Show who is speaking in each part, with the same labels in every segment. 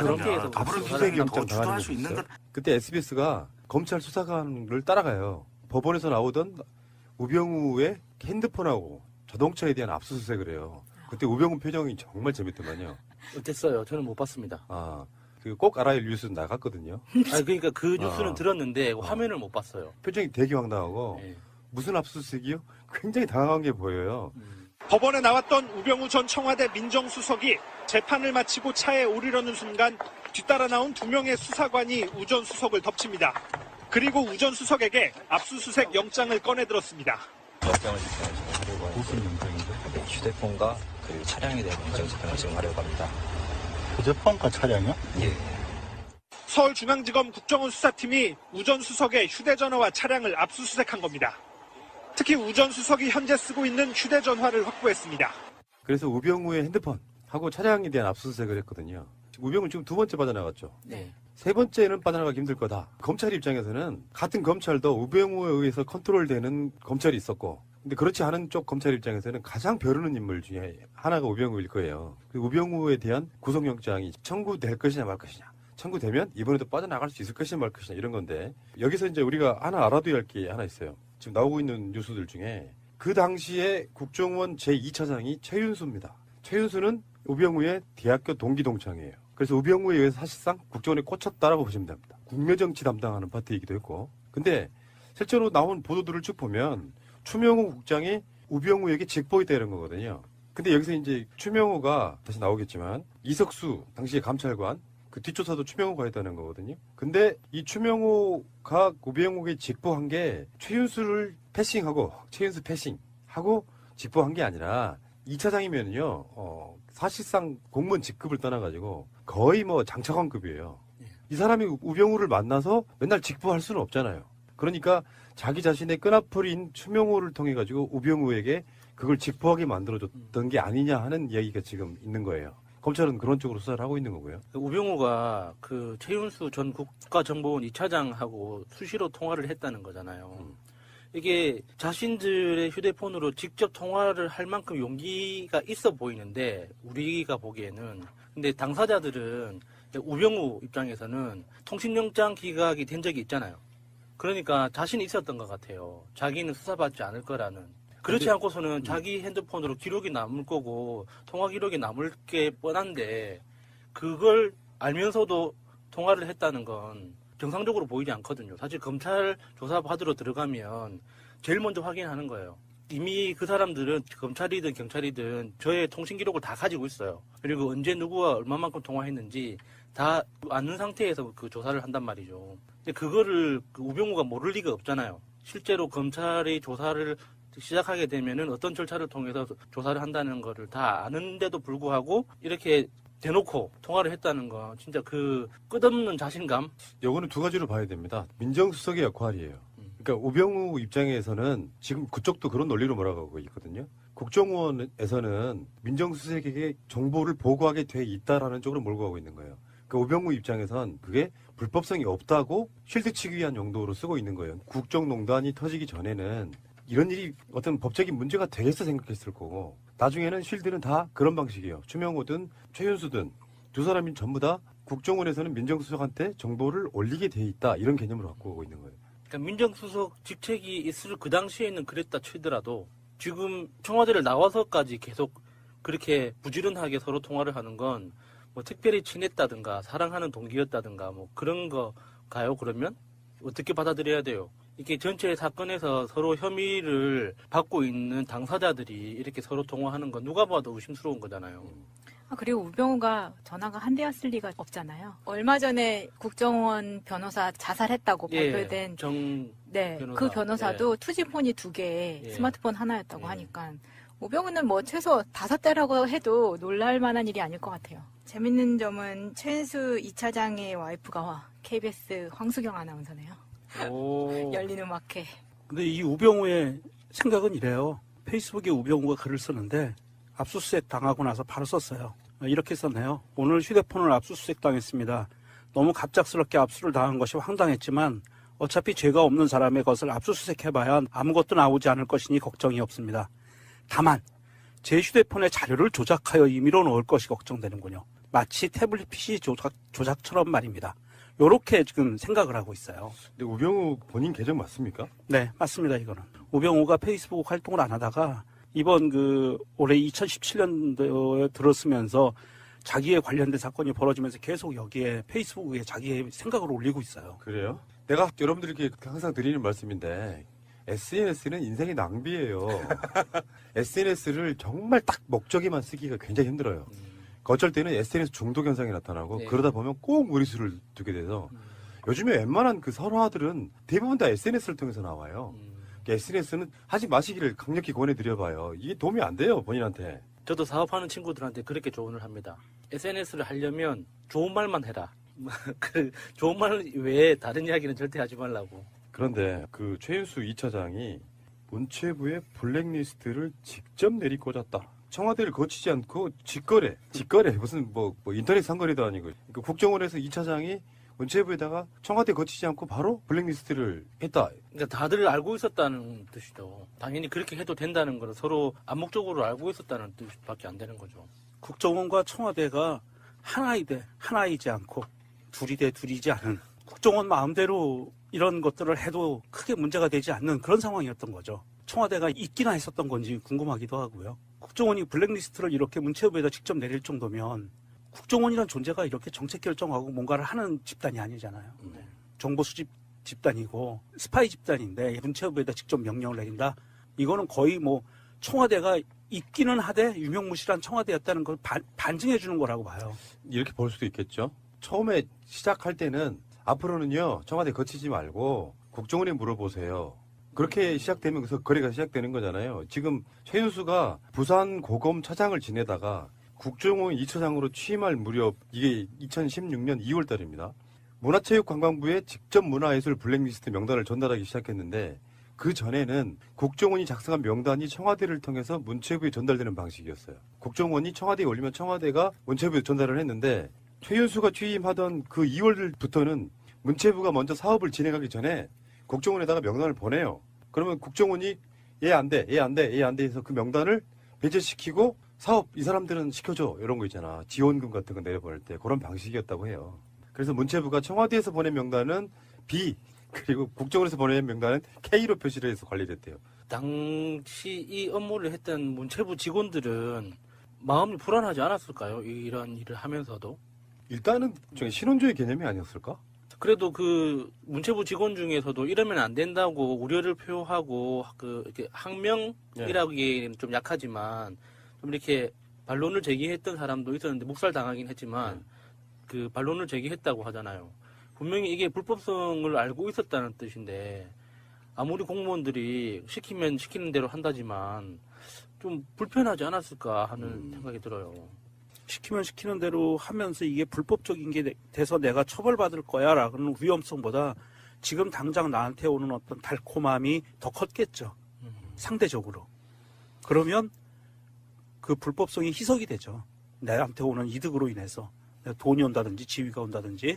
Speaker 1: 저렇게 해서
Speaker 2: 압수수색 영장 당하는 거 있어요. 그때 SBS가 검찰 수사관을 따라가요. 법원에서 나오던 우병우의 핸드폰하고 자동차에 대한 압수수색을 해요. 그때 우병우 표정이 정말 재밌더만요.
Speaker 1: 어땠어요? 저는 못 봤습니다.
Speaker 2: 꼭 알아야 할 뉴스 나갔거든요.
Speaker 1: 그러니까 그 뉴스는 들었는데 화면을 못 봤어요.
Speaker 2: 표정이 되게 황당하고
Speaker 1: 네.
Speaker 2: 무슨 압수수색이요? 굉장히 당황한 게 보여요.
Speaker 3: 법원에 나왔던 우병우 전 청와대 민정수석이 재판을 마치고 차에 오르려는 순간 뒤따라 나온 2명의 수사관이 우 전 수석을 덮칩니다. 그리고 우 전 수석에게 압수수색 영장을 꺼내들었습니다.
Speaker 4: 영장을 집행하려고 하는데 무슨 영장이죠? 휴대폰과 그리고 차량에 대한 영장 집행을 지금 하려고 합니다.
Speaker 5: 휴대폰과 차량이요?
Speaker 4: 예.
Speaker 3: 서울중앙지검 국정원 수사팀이 우 전 수석의 휴대전화와 차량을 압수수색한 겁니다. 특히 우 전 수석이 현재 쓰고 있는 휴대전화를 확보했습니다.
Speaker 2: 그래서 우병우의 핸드폰하고 차량에 대한 압수수색을 했거든요. 우병우 지금 2번째 빠져나갔죠.
Speaker 1: 네.
Speaker 2: 3번째는 빠져나가기 힘들 거다. 검찰 입장에서는 같은 검찰도 우병우에 의해서 컨트롤되는 검찰이 있었고, 근데 그렇지 않은 쪽 검찰 입장에서는 가장 벼르는 인물 중에 하나가 우병우일 거예요. 우병우에 대한 구속영장이 청구될 것이냐 말 것이냐. 청구되면 이번에도 빠져나갈 수 있을 것이냐 말 것이냐 이런 건데, 여기서 이제 우리가 하나 알아둬야 할 게 하나 있어요. 지금 나오고 있는 뉴스들 중에 그 당시에 국정원 제2차장이 최윤수입니다. 최윤수는 우병우의 대학교 동기 동창이에요. 그래서 우병우에 의해서 사실상 국정원에 꽂혔다라고 보시면 됩니다. 국내정치 담당하는 파트이기도 했고. 근데 실제로 나온 보도들을 쭉 보면 추명호 국장이 우병우에게 직보했다 이런 거거든요. 근데 여기서 이제 추명호가 다시 나오겠지만 이석수 당시의 감찰관 그 뒷조사도 추명호가 했다는 거거든요. 근데 이 추명호가 우병우에게 직보한 게 최윤수를 패싱하고 최윤수 패싱하고 직보한 게 아니라 2차장이면요 사실상 공무원 직급을 떠나가지고 거의 뭐 장차관급이에요. 이 사람이 우병우를 만나서 맨날 직보할 수는 없잖아요. 그러니까 자기 자신의 끈앞풀이인 추명호를 통해 가지고 우병우에게 그걸 직보하게 만들어줬던 게 아니냐 하는 이야기가 지금 있는 거예요. 검찰은 그런 쪽으로 수사를 하고 있는 거고요.
Speaker 1: 우병우가 그 최윤수 전 국가정보원 2차장하고 수시로 통화를 했다는 거잖아요. 이게 자신들의 휴대폰으로 직접 통화를 할 만큼 용기가 있어 보이는데 우리가 보기에는 근데 당사자들은 우병우 입장에서는 통신영장 기각이 된 적이 있잖아요. 그러니까 자신이 있었던 것 같아요. 자기는 수사받지 않을 거라는. 그렇지 않고서는 자기 핸드폰으로 기록이 남을 거고 통화 기록이 남을 게 뻔한데 그걸 알면서도 통화를 했다는 건 정상적으로 보이지 않거든요. 사실 검찰 조사 받으러 들어가면 제일 먼저 확인하는 거예요. 이미 그 사람들은 검찰이든 경찰이든 저의 통신 기록을 다 가지고 있어요. 그리고 언제 누구와 얼마만큼 통화했는지 다 아는 상태에서 그 조사를 한단 말이죠. 근데 그거를 우병우가 모를 리가 없잖아요. 실제로 검찰이 조사를 시작하게 되면은 어떤 절차를 통해서 조사를 한다는 거를 다 아는데도 불구하고 이렇게 대놓고 통화를 했다는 건 진짜 그 끝없는 자신감?
Speaker 2: 요거는 2가지로 봐야 됩니다. 민정수석의 역할이에요. 그러니까 우병우 입장에서는 지금 그쪽도 그런 논리로 몰아가고 있거든요. 국정원에서는 민정수석에게 정보를 보고하게 돼 있다라는 쪽으로 몰고 가고 있는 거예요. 그러니까 우병우 입장에선 그게 불법성이 없다고 쉴드 치기 위한 용도로 쓰고 있는 거예요. 국정농단이 터지기 전에는 이런 일이 어떤 법적인 문제가 되겠어 생각했을 거고 나중에는 쉴드는 다 그런 방식이에요. 추명호든 최윤수든 두 사람이 전부 다 국정원에서는 민정수석한테 정보를 올리게 돼 있다 이런 개념으로 갖고 오고 있는 거예요.
Speaker 1: 그러니까 민정수석 직책이 있을 그 당시에는 그랬다 치더라도 지금 청와대를 나와서까지 계속 그렇게 부지런하게 서로 통화를 하는 건 뭐 특별히 친했다든가 사랑하는 동기였다든가 뭐 그런 거가요? 그러면 어떻게 받아들여야 돼요? 이게 전체 사건에서 서로 혐의를 받고 있는 당사자들이 이렇게 서로 통화하는 건 누가 봐도 의심스러운 거잖아요.
Speaker 6: 그리고 우병우가 전화가 한 대였을 리가 없잖아요. 얼마 전에 국정원 변호사 자살했다고 발표된
Speaker 1: 변호사.
Speaker 6: 그 변호사도 투지폰이 2개, 스마트폰 하나였다고 하니까 우병우는 뭐 최소 5대라고 해도 놀랄 만한 일이 아닐 것 같아요. 재밌는 점은 최은수 2차장의 와이프가 KBS 황수경 아나운서네요. 열린 음악회.
Speaker 7: 근데 이 우병우의 생각은 이래요. 페이스북에 우병우가 글을 쓰는데 압수수색 당하고 나서 바로 썼어요. 이렇게 썼네요. 오늘 휴대폰을 압수수색 당했습니다. 너무 갑작스럽게 압수를 당한 것이 황당했지만 어차피 죄가 없는 사람의 것을 압수수색해봐야 아무것도 나오지 않을 것이니 걱정이 없습니다. 다만 제 휴대폰에 자료를 조작하여 임의로 넣을 것이 걱정되는군요. 마치 태블릿 PC 조작처럼 말입니다. 요렇게 지금 생각을 하고 있어요.
Speaker 2: 근데 우병우 본인 계정 맞습니까?
Speaker 7: 네, 맞습니다. 이거는 우병우가 페이스북 활동을 안 하다가 이번 올해 2017년도에 들었으면서 자기에 관련된 사건이 벌어지면서 계속 여기에 페이스북에 자기의 생각을 올리고 있어요.
Speaker 2: 그래요? 내가 여러분들께 항상 드리는 말씀인데 SNS는 인생의 낭비예요. SNS를 정말 딱 목적에만 쓰기가 굉장히 힘들어요. 어쩔 때는 SNS 중독 현상이 나타나고
Speaker 1: 네.
Speaker 2: 그러다 보면 꼭 무리수를 두게 돼서 요즘에 웬만한 그 설화들은 대부분 다 SNS를 통해서 나와요. SNS는 하지 마시기를 강력히 권해드려봐요. 이게 도움이 안 돼요, 본인한테.
Speaker 1: 저도 사업하는 친구들한테 그렇게 조언을 합니다. SNS를 하려면 좋은 말만 해라. 그 좋은 말 외에 다른 이야기는 절대 하지 말라고.
Speaker 2: 그런데 그 최윤수 2차장이 문체부의 블랙리스트를 직접 내리꽂았다. 청와대를 거치지 않고 직거래 무슨 뭐 인터넷 상거래도 아니고 그러니까 국정원에서 2차장이 문체부에다가 청와대 거치지 않고 바로 블랙리스트를 했다.
Speaker 1: 그러니까 다들 알고 있었다는 뜻이죠. 당연히 그렇게 해도 된다는 걸 서로 암묵적으로 알고 있었다는 뜻밖에 안 되는 거죠.
Speaker 7: 국정원과 청와대가 하나이지 않고 둘이 돼 둘이지 않은 국정원 마음대로 이런 것들을 해도 크게 문제가 되지 않는 그런 상황이었던 거죠. 청와대가 있기나 했었던 건지 궁금하기도 하고요. 국정원이 블랙리스트를 이렇게 문체부에다 직접 내릴 정도면 국정원이란 존재가 이렇게 정책 결정하고 뭔가를 하는 집단이 아니잖아요. 정보 수집 집단이고 스파이 집단인데 문체부에다 직접 명령을 내린다? 이거는 거의 뭐 청와대가 있기는 하되 유명무실한 청와대였다는 걸 반증해 주는 거라고 봐요.
Speaker 2: 이렇게 볼 수도 있겠죠. 처음에 시작할 때는 앞으로는요 청와대 거치지 말고 국정원에 물어보세요. 그렇게 시작되면 그래서 거래가 시작되는 거잖아요. 지금 최윤수가 부산 고검 차장을 지내다가 국정원 2차장으로 취임할 무렵 이게 2016년 2월 달입니다. 문화체육관광부에 직접 문화예술 블랙리스트 명단을 전달하기 시작했는데 그 전에는 국정원이 작성한 명단이 청와대를 통해서 문체부에 전달되는 방식이었어요. 국정원이 청와대에 올리면 청와대가 문체부에 전달을 했는데 최윤수가 취임하던 그 2월부터는 문체부가 먼저 사업을 진행하기 전에 국정원에다가 명단을 보내요. 그러면 국정원이 얘 안 돼 해서 그 명단을 배제시키고 사업 이 사람들은 시켜줘 이런 거 있잖아. 지원금 같은 거 내려보낼 때 그런 방식이었다고 해요. 그래서 문체부가 청와대에서 보낸 명단은 B 그리고 국정원에서 보낸 명단은 K로 표시를 해서 관리됐대요.
Speaker 1: 당시 이 업무를 했던 문체부 직원들은 마음이 불안하지 않았을까요? 이런 일을 하면서도.
Speaker 2: 일단은 신원조의 개념이 아니었을까?
Speaker 1: 그래도 그 문체부 직원 중에서도 이러면 안 된다고 우려를 표하고 이렇게 항명이라기에는 좀 약하지만 좀 이렇게 반론을 제기했던 사람도 있었는데 묵살당하긴 했지만 그 반론을 제기했다고 하잖아요. 분명히 이게 불법성을 알고 있었다는 뜻인데 아무리 공무원들이 시키면 시키는 대로 한다지만 좀 불편하지 않았을까 하는 생각이 들어요.
Speaker 7: 시키면 시키는 대로 하면서 이게 불법적인 게 돼서 내가 처벌받을 거야 라는 위험성보다 지금 당장 나한테 오는 어떤 달콤함이 더 컸겠죠. 상대적으로. 그러면 그 불법성이 희석이 되죠. 나한테 오는 이득으로 인해서 돈이 온다든지 지위가 온다든지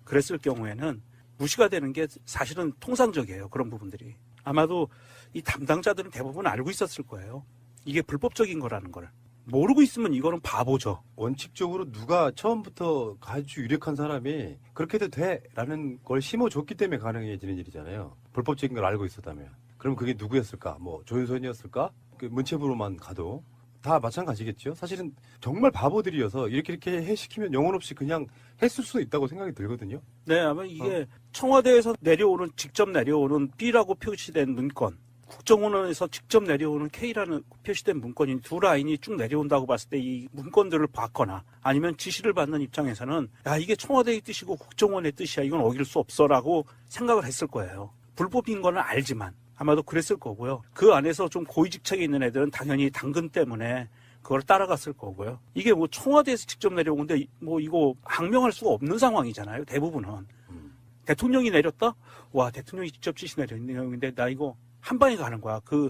Speaker 7: 그랬을 경우에는 무시가 되는 게 사실은 통상적이에요. 그런 부분들이. 아마도 이 담당자들은 대부분 알고 있었을 거예요. 이게 불법적인 거라는 걸. 모르고 있으면 이거는 바보죠.
Speaker 2: 원칙적으로 누가 처음부터 아주 유력한 사람이 그렇게 해도 돼라는 걸 심어줬기 때문에 가능해지는 일이잖아요. 불법적인 걸 알고 있었다면. 그럼 그게 누구였을까? 뭐 조윤선이었을까? 그 문체부로만 가도 다 마찬가지겠죠. 사실은 정말 바보들이어서 이렇게 시키면 영혼 없이 그냥 했을 수도 있다고 생각이 들거든요.
Speaker 7: 네, 아마 이게 청와대에서 직접 내려오는 B라고 표시된 문건, 국정원에서 직접 내려오는 K라는 표시된 문건이 두 라인이 쭉 내려온다고 봤을 때 이 문건들을 봤거나 아니면 지시를 받는 입장에서는 야, 이게 청와대의 뜻이고 국정원의 뜻이야. 이건 어길 수 없어라고 생각을 했을 거예요. 불법인 거는 알지만 아마도 그랬을 거고요. 그 안에서 좀 고위직책에 있는 애들은 당연히 당근 때문에 그걸 따라갔을 거고요. 이게 뭐 청와대에서 직접 내려온 건데 뭐 이거 항명할 수가 없는 상황이잖아요. 대부분은. 대통령이 내렸다? 와, 대통령이 직접 지시 내렸는데 나 이거 한 방에 가는 거야. 그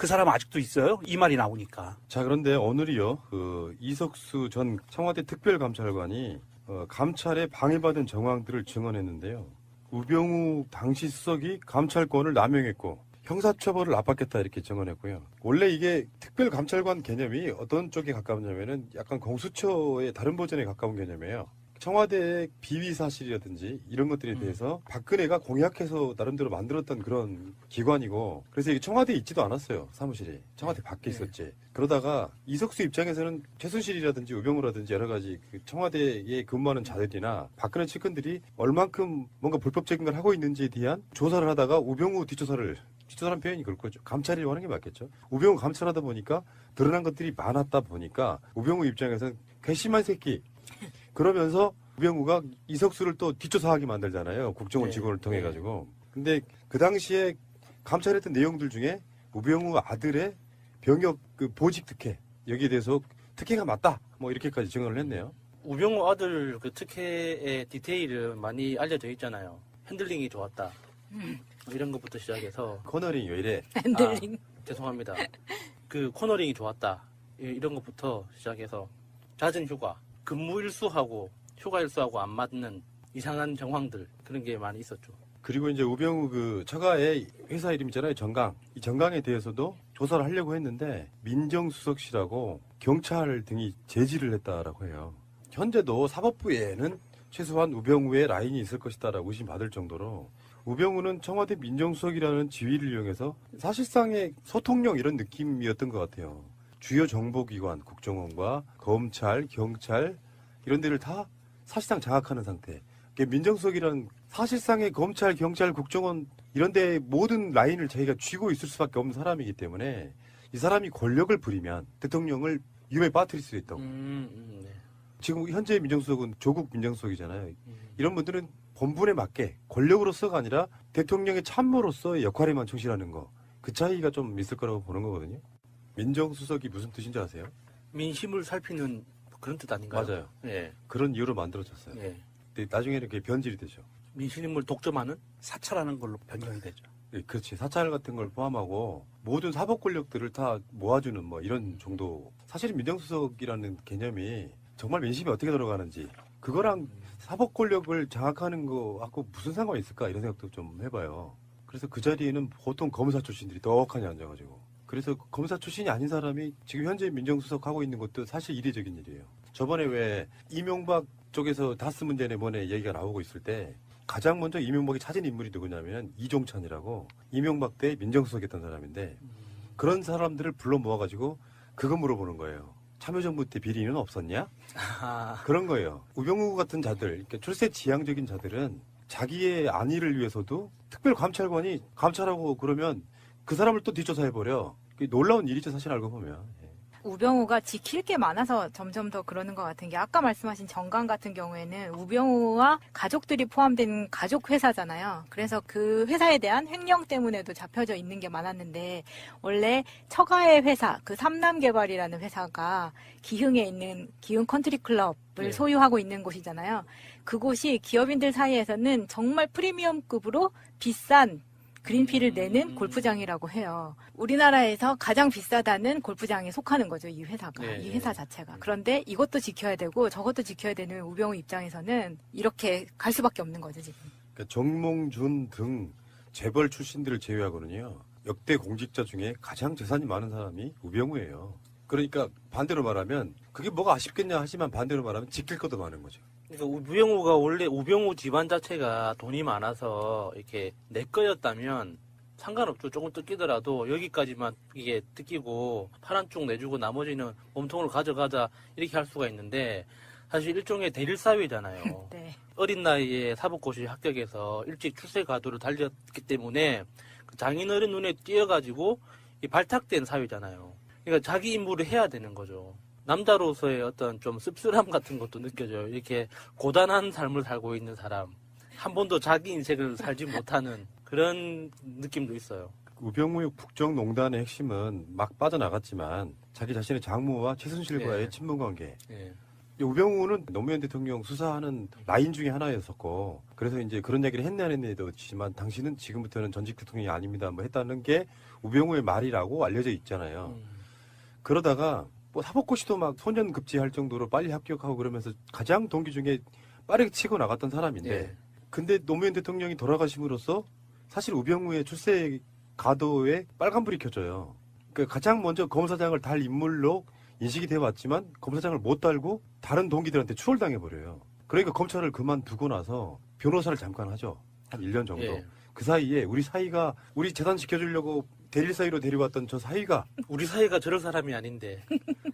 Speaker 7: 사람 아직도 있어요? 이 말이 나오니까.
Speaker 2: 자, 그런데 오늘이요. 이석수 전 청와대 특별감찰관이 감찰에 방해받은 정황들을 증언했는데요. 우병우 당시 수석이 감찰권을 남용했고 형사처벌을 압박했다 이렇게 정언했고요. 원래 이게 특별감찰관 개념이 어떤 쪽에 가까우냐면은 약간 공수처의 다른 버전에 가까운 개념이에요. 청와대의 비위 사실이라든지 이런 것들에 대해서 박근혜가 공약해서 나름대로 만들었던 그런 기관이고, 그래서 이게 청와대에 있지도 않았어요. 사무실이 청와대 밖에 있었지. 그러다가 이석수 입장에서는 최순실이라든지 우병우라든지 여러 가지 그 청와대에 근무하는 자들이나 박근혜 측근들이 얼만큼 뭔가 불법적인 걸 하고 있는지에 대한 조사를 하다가 우병우 뒷조사라는 표현이 그럴 거죠. 감찰이라고 하는 게 맞겠죠. 우병우 감찰하다 보니까 드러난 것들이 많았다 보니까 우병우 입장에서는 괘씸한 새끼. 그러면서 우병우가 이석수를 또 뒷조사하게 만들잖아요. 국정원 직원을 통해 가지고. 근데 그 당시에 감찰했던 내용들 중에 우병우 아들의 병역 그 보직 특혜, 여기에 대해서 특혜가 맞다, 뭐 이렇게까지 증언을 했네요.
Speaker 1: 우병우 아들 그 특혜의 디테일은 많이 알려져 있잖아요. 핸들링이 좋았다. 뭐 이런 것부터 시작해서
Speaker 2: 코너링이 왜 이래?
Speaker 6: 핸들링.
Speaker 1: 죄송합니다. 그 코너링이 좋았다. 이런 것부터 시작해서 잦은 휴가, 근무 일수하고 휴가 일수하고 안 맞는 이상한 정황들, 그런 게 많이 있었죠.
Speaker 2: 그리고 이제 우병우 그 처가의 회사 이름 있잖아요. 정강. 이 정강에 대해서도 조사를 하려고 했는데 민정수석실하고 경찰 등이 제지를 했다라고 해요. 현재도 사법부에는 최소한 우병우의 라인이 있을 것이다라고 의심받을 정도로 우병우는 청와대 민정수석이라는 지위를 이용해서 사실상의 소통령 이런 느낌이었던 것 같아요. 주요 정보기관, 국정원과 검찰, 경찰 이런 데를 다 사실상 장악하는 상태. 민정수석이라는 사실상의 검찰, 경찰, 국정원 이런 데 모든 라인을 자기가 쥐고 있을 수밖에 없는 사람이기 때문에 이 사람이 권력을 부리면 대통령을 위험에 빠뜨릴 수 있다고.
Speaker 1: 네.
Speaker 2: 지금 현재 민정수석은 조국 민정수석이잖아요. 이런 분들은 본분에 맞게 권력으로서가 아니라 대통령의 참모로서의 역할에만 충실하는 거. 그 차이가 좀 있을 거라고 보는 거거든요. 민정수석이 무슨 뜻인지 아세요?
Speaker 1: 민심을 살피는 그런 뜻 아닌가요?
Speaker 2: 맞아요.
Speaker 1: 예.
Speaker 2: 그런 이유로 만들어졌어요.
Speaker 1: 예.
Speaker 2: 근데 나중에는 그게 변질이 되죠.
Speaker 1: 민심을 독점하는?
Speaker 7: 사찰하는 걸로 변경이 되죠.
Speaker 2: 예, 그렇지. 사찰 같은 걸 포함하고 모든 사법 권력들을 다 모아주는 뭐 이런 정도. 사실은 민정수석이라는 개념이 정말 민심이 어떻게 돌아가는지 그거랑 사법 권력을 장악하는 거하고 무슨 상관이 있을까 이런 생각도 좀 해봐요. 그래서 그 자리에는 보통 검사 출신들이 떡하니 앉아가지고, 그래서 검사 출신이 아닌 사람이 지금 현재 민정수석 하고 있는 것도 사실 이례적인 일이에요. 저번에 왜 이명박 쪽에서 다스 문제네 뭐네 얘기가 나오고 있을 때 가장 먼저 이명박이 찾은 인물이 누구냐면 이종찬이라고 이명박 때 민정수석했던 사람인데, 그런 사람들을 불러 모아가지고 그거 물어보는 거예요. 참여정부 때 비리는 없었냐? 그런 거예요. 우병우 같은 자들, 그러니까 출세 지향적인 자들은 자기의 안위를 위해서도 특별감찰관이 감찰하고 그러면 그 사람을 또 뒷조사해버려. 놀라운 일이죠, 사실 알고 보면.
Speaker 6: 우병우가 지킬 게 많아서 점점 더 그러는 것 같은 게, 아까 말씀하신 정강 같은 경우에는 우병우와 가족들이 포함된 가족 회사잖아요. 그래서 그 회사에 대한 횡령 때문에도 잡혀져 있는 게 많았는데, 원래 처가의 회사, 그 삼남개발이라는 회사가 기흥에 있는 기흥 컨트리클럽을 소유하고 있는 곳이잖아요. 그곳이 기업인들 사이에서는 정말 프리미엄급으로 비싼 그린피를 내는 골프장이라고 해요. 우리나라에서 가장 비싸다는 골프장에 속하는 거죠, 이 회사가.
Speaker 1: 네.
Speaker 6: 이 회사 자체가. 그런데 이것도 지켜야 되고 저것도 지켜야 되는 우병우 입장에서는 이렇게 갈 수밖에 없는 거죠, 지금.
Speaker 2: 그러니까 정몽준 등 재벌 출신들을 제외하고는요, 역대 공직자 중에 가장 재산이 많은 사람이 우병우예요. 그러니까 반대로 말하면 그게 뭐가 아쉽겠냐 하지만 반대로 말하면 지킬 것도 많은 거죠.
Speaker 1: 그러니까 우병우가 원래 우병우 집안 자체가 돈이 많아서 이렇게 내 거였다면 상관없죠. 조금 뜯기더라도 여기까지만 이게 뜯기고 팔 쪽 내주고 나머지는 몸통을 가져가자 이렇게 할 수가 있는데, 사실 일종의 대릴 사회잖아요.
Speaker 6: 네.
Speaker 1: 어린 나이에 사법고시 합격해서 일찍 출세 가도를 달렸기 때문에 그 장인어른 눈에 띄어가지고 이 발탁된 사회잖아요. 그러니까 자기 임무를 해야 되는 거죠. 남자로서의 어떤 좀 씁쓸함 같은 것도 느껴져요. 이렇게 고단한 삶을 살고 있는 사람, 한 번도 자기 인생을 살지 못하는 그런 느낌도 있어요.
Speaker 2: 우병우의 국정농단의 핵심은 막 빠져나갔지만 자기 자신의 장모와 최순실과의
Speaker 1: 예.
Speaker 2: 친분관계.
Speaker 1: 예.
Speaker 2: 우병우는 노무현 대통령 수사하는 라인 중에 하나였었고, 그래서 이제 그런 얘기를 했네 안 했네도 지만 당신은 지금부터는 전직 대통령이 아닙니다 뭐 했다는 게 우병우의 말이라고 알려져 있잖아요. 그러다가 뭐 사법고시도 막 소년급제할 정도로 빨리 합격하고 그러면서 가장 동기 중에 빠르게 치고 나갔던 사람인데,
Speaker 1: 예.
Speaker 2: 근데 노무현 대통령이 돌아가심으로써 사실 우병우의 출세 가도에 빨간불이 켜져요. 그러니까 가장 먼저 검사장을 달 인물로 인식이 되어 왔지만 검사장을 못 달고 다른 동기들한테 추월당해버려요. 그러니까 검찰을 그만두고 나서 변호사를 잠깐 하죠. 한 1년 정도.
Speaker 1: 예.
Speaker 2: 그 사이에 우리 사이가 우리 재산 지켜주려고 대릴 사이로 데려왔던 저 사이가
Speaker 1: 우리 사이가 저럴 사람이 아닌데.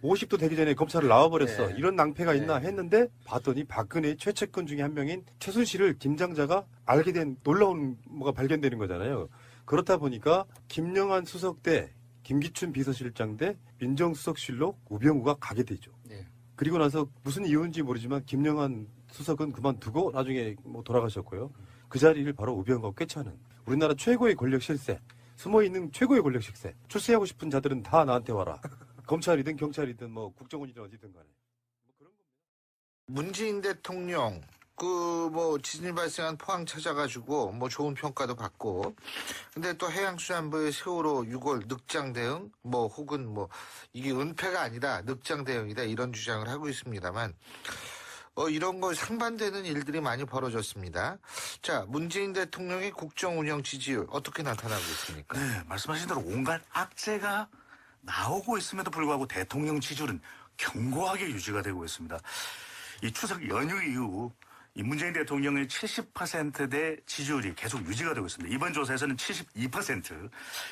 Speaker 2: 50도 되기 전에 검찰을 나와버렸어.
Speaker 1: 네.
Speaker 2: 이런 낭패가 있나
Speaker 1: 네.
Speaker 2: 했는데 봤더니 박근혜의 최측근 중에 한 명인 최순실을 김장자가 알게 된 놀라운 뭐가 발견되는 거잖아요. 그렇다 보니까 김영한 수석 대 김기춘 비서실장 대 민정수석실로 우병우가 가게 되죠.
Speaker 1: 네.
Speaker 2: 그리고 나서 무슨 이유인지 모르지만 김영한 수석은 그만두고 나중에 뭐 돌아가셨고요. 그 자리를 바로 우병우가 꿰차는 우리나라 최고의 권력 실세, 숨어있는 최고의 권력 실세. 출세하고 싶은 자들은 다 나한테 와라. 검찰이든 경찰이든 뭐 국정원이든 어디든 간에. 뭐 그런 겁니다.
Speaker 8: 문재인 대통령 뭐 지진이 발생한 포항 찾아가지고 뭐 좋은 평가도 받고, 근데 또 해양수산부의 세월호 6월 늑장 대응 뭐 혹은 뭐 이게 은폐가 아니라 늑장 대응이다 이런 주장을 하고 있습니다만 이런 거 상반되는 일들이 많이 벌어졌습니다. 자, 문재인 대통령의 국정 운영 지지율 어떻게 나타나고 있습니까?
Speaker 9: 네, 말씀하신 대로 온갖 악재가 나오고 있음에도 불구하고 대통령 지지율은 견고하게 유지가 되고 있습니다. 이 추석 연휴 이후 이 문재인 대통령의 70%대 지지율이 계속 유지가 되고 있습니다. 이번 조사에서는 72%.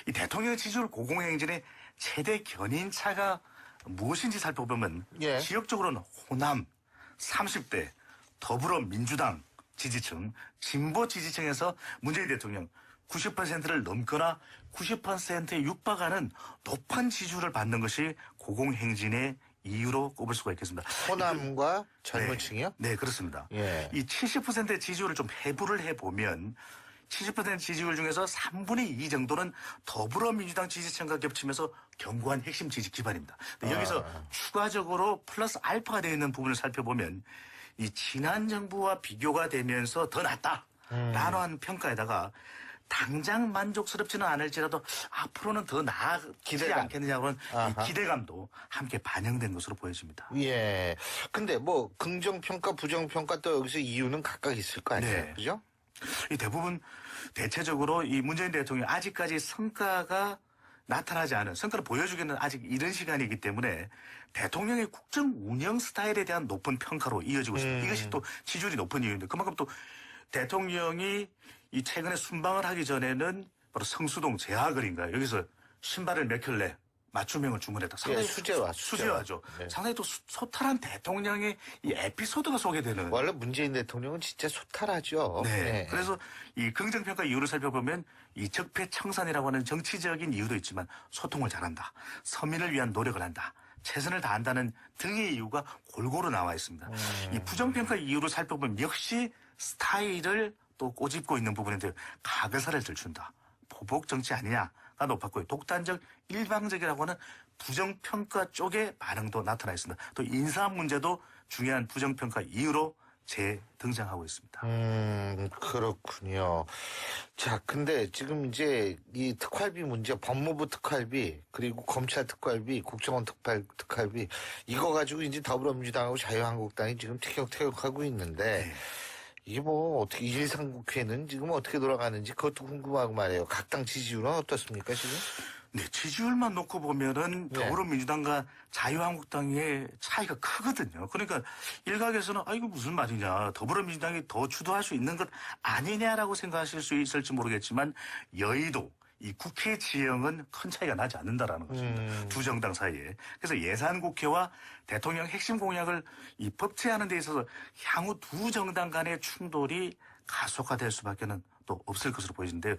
Speaker 9: 이 대통령 지지율 고공행진의 최대 견인차가 무엇인지 살펴보면
Speaker 8: 예.
Speaker 9: 지역적으로는 호남 30대, 더불어민주당 지지층, 진보 지지층에서 문재인 대통령 90%를 넘거나 90%에 육박하는 높은 지지율을 받는 것이 고공행진의 이유로 꼽을 수가 있겠습니다.
Speaker 8: 호남과 젊은 층이요?
Speaker 9: 네, 그렇습니다.
Speaker 8: 예.
Speaker 9: 이 70%의 지지율을 좀 해부를 해보면 70% 지지율 중에서 3분의 2 정도는 더불어민주당 지지층과 겹치면서 견고한 핵심 지지 기반입니다. 근데 여기서 추가적으로 플러스 알파가 되어 있는 부분을 살펴보면 이 지난 정부와 비교가 되면서 더 낫다라는 한 평가에다가 당장 만족스럽지는 않을지라도 앞으로는 더 나아지지
Speaker 8: 기대감.
Speaker 9: 않겠느냐는
Speaker 8: 아하.
Speaker 9: 이 기대감도 함께 반영된 것으로 보여집니다.
Speaker 8: 예. 근데 뭐 긍정평가, 부정평가 또 여기서 이유는 각각 있을 거 아니에요?
Speaker 9: 네.
Speaker 8: 그죠?
Speaker 9: 이 대부분 대체적으로 이 문재인 대통령이 아직까지 성과가 나타나지 않은, 성과를 보여주기는 아직 이른 시간이기 때문에 대통령의 국정 운영 스타일에 대한 높은 평가로 이어지고 있습니다. 이것이 또 지지율이 높은 이유인데, 그만큼 또 대통령이 이 최근에 순방을 하기 전에는 바로 성수동 제하거리인가요? 여기서 신발을 몇 켤레 맞춤형을 주문했다. 상당히 수제화죠.
Speaker 8: 네.
Speaker 9: 상당히 또 소탈한 대통령의 이 에피소드가 소개되는.
Speaker 8: 원래 문재인 대통령은 진짜 소탈하죠.
Speaker 9: 네.
Speaker 8: 네.
Speaker 9: 그래서 이 긍정평가 이유를 살펴보면 이 적폐청산이라고 하는 정치적인 이유도 있지만 소통을 잘한다. 서민을 위한 노력을 한다. 최선을 다한다는 등의 이유가 골고루 나와 있습니다. 이 부정평가 이유를 살펴보면 역시 스타일을 또 꼬집고 있는 부분인데 가그사를 들춘다. 보복 정치 아니냐가 높았고요. 독단적, 일방적이라고 하는 부정평가 쪽의 반응도 나타나 있습니다. 또 인사 문제도 중요한 부정평가 이유로 재등장하고 있습니다.
Speaker 8: 그렇군요. 자, 근데 지금 이제 이 특활비 문제, 법무부 특활비, 그리고 검찰 특활비, 국정원 특활비, 이거 가지고 이제 더불어민주당하고 자유한국당이 지금 티격태격하고 있는데,
Speaker 9: 네.
Speaker 8: 이게 뭐 어떻게 1.3 국회는 지금 어떻게 돌아가는지 그것도 궁금하고 말이에요. 각 당 지지율은 어떻습니까, 지금?
Speaker 9: 네, 지지율만 놓고 보면은
Speaker 8: 네.
Speaker 9: 더불어민주당과 자유한국당의 차이가 크거든요. 그러니까 일각에서는 이거 무슨 말이냐, 더불어민주당이 더 주도할 수 있는 것 아니냐라고 생각하실 수 있을지 모르겠지만 여의도 이 국회 지형은 큰 차이가 나지 않는다라는 것입니다. 두 정당 사이에. 그래서 예산국회와 대통령 핵심 공약을 이 법제하는 데 있어서 향후 두 정당 간의 충돌이 가속화될 수밖에는 또 없을 것으로 보이는데요.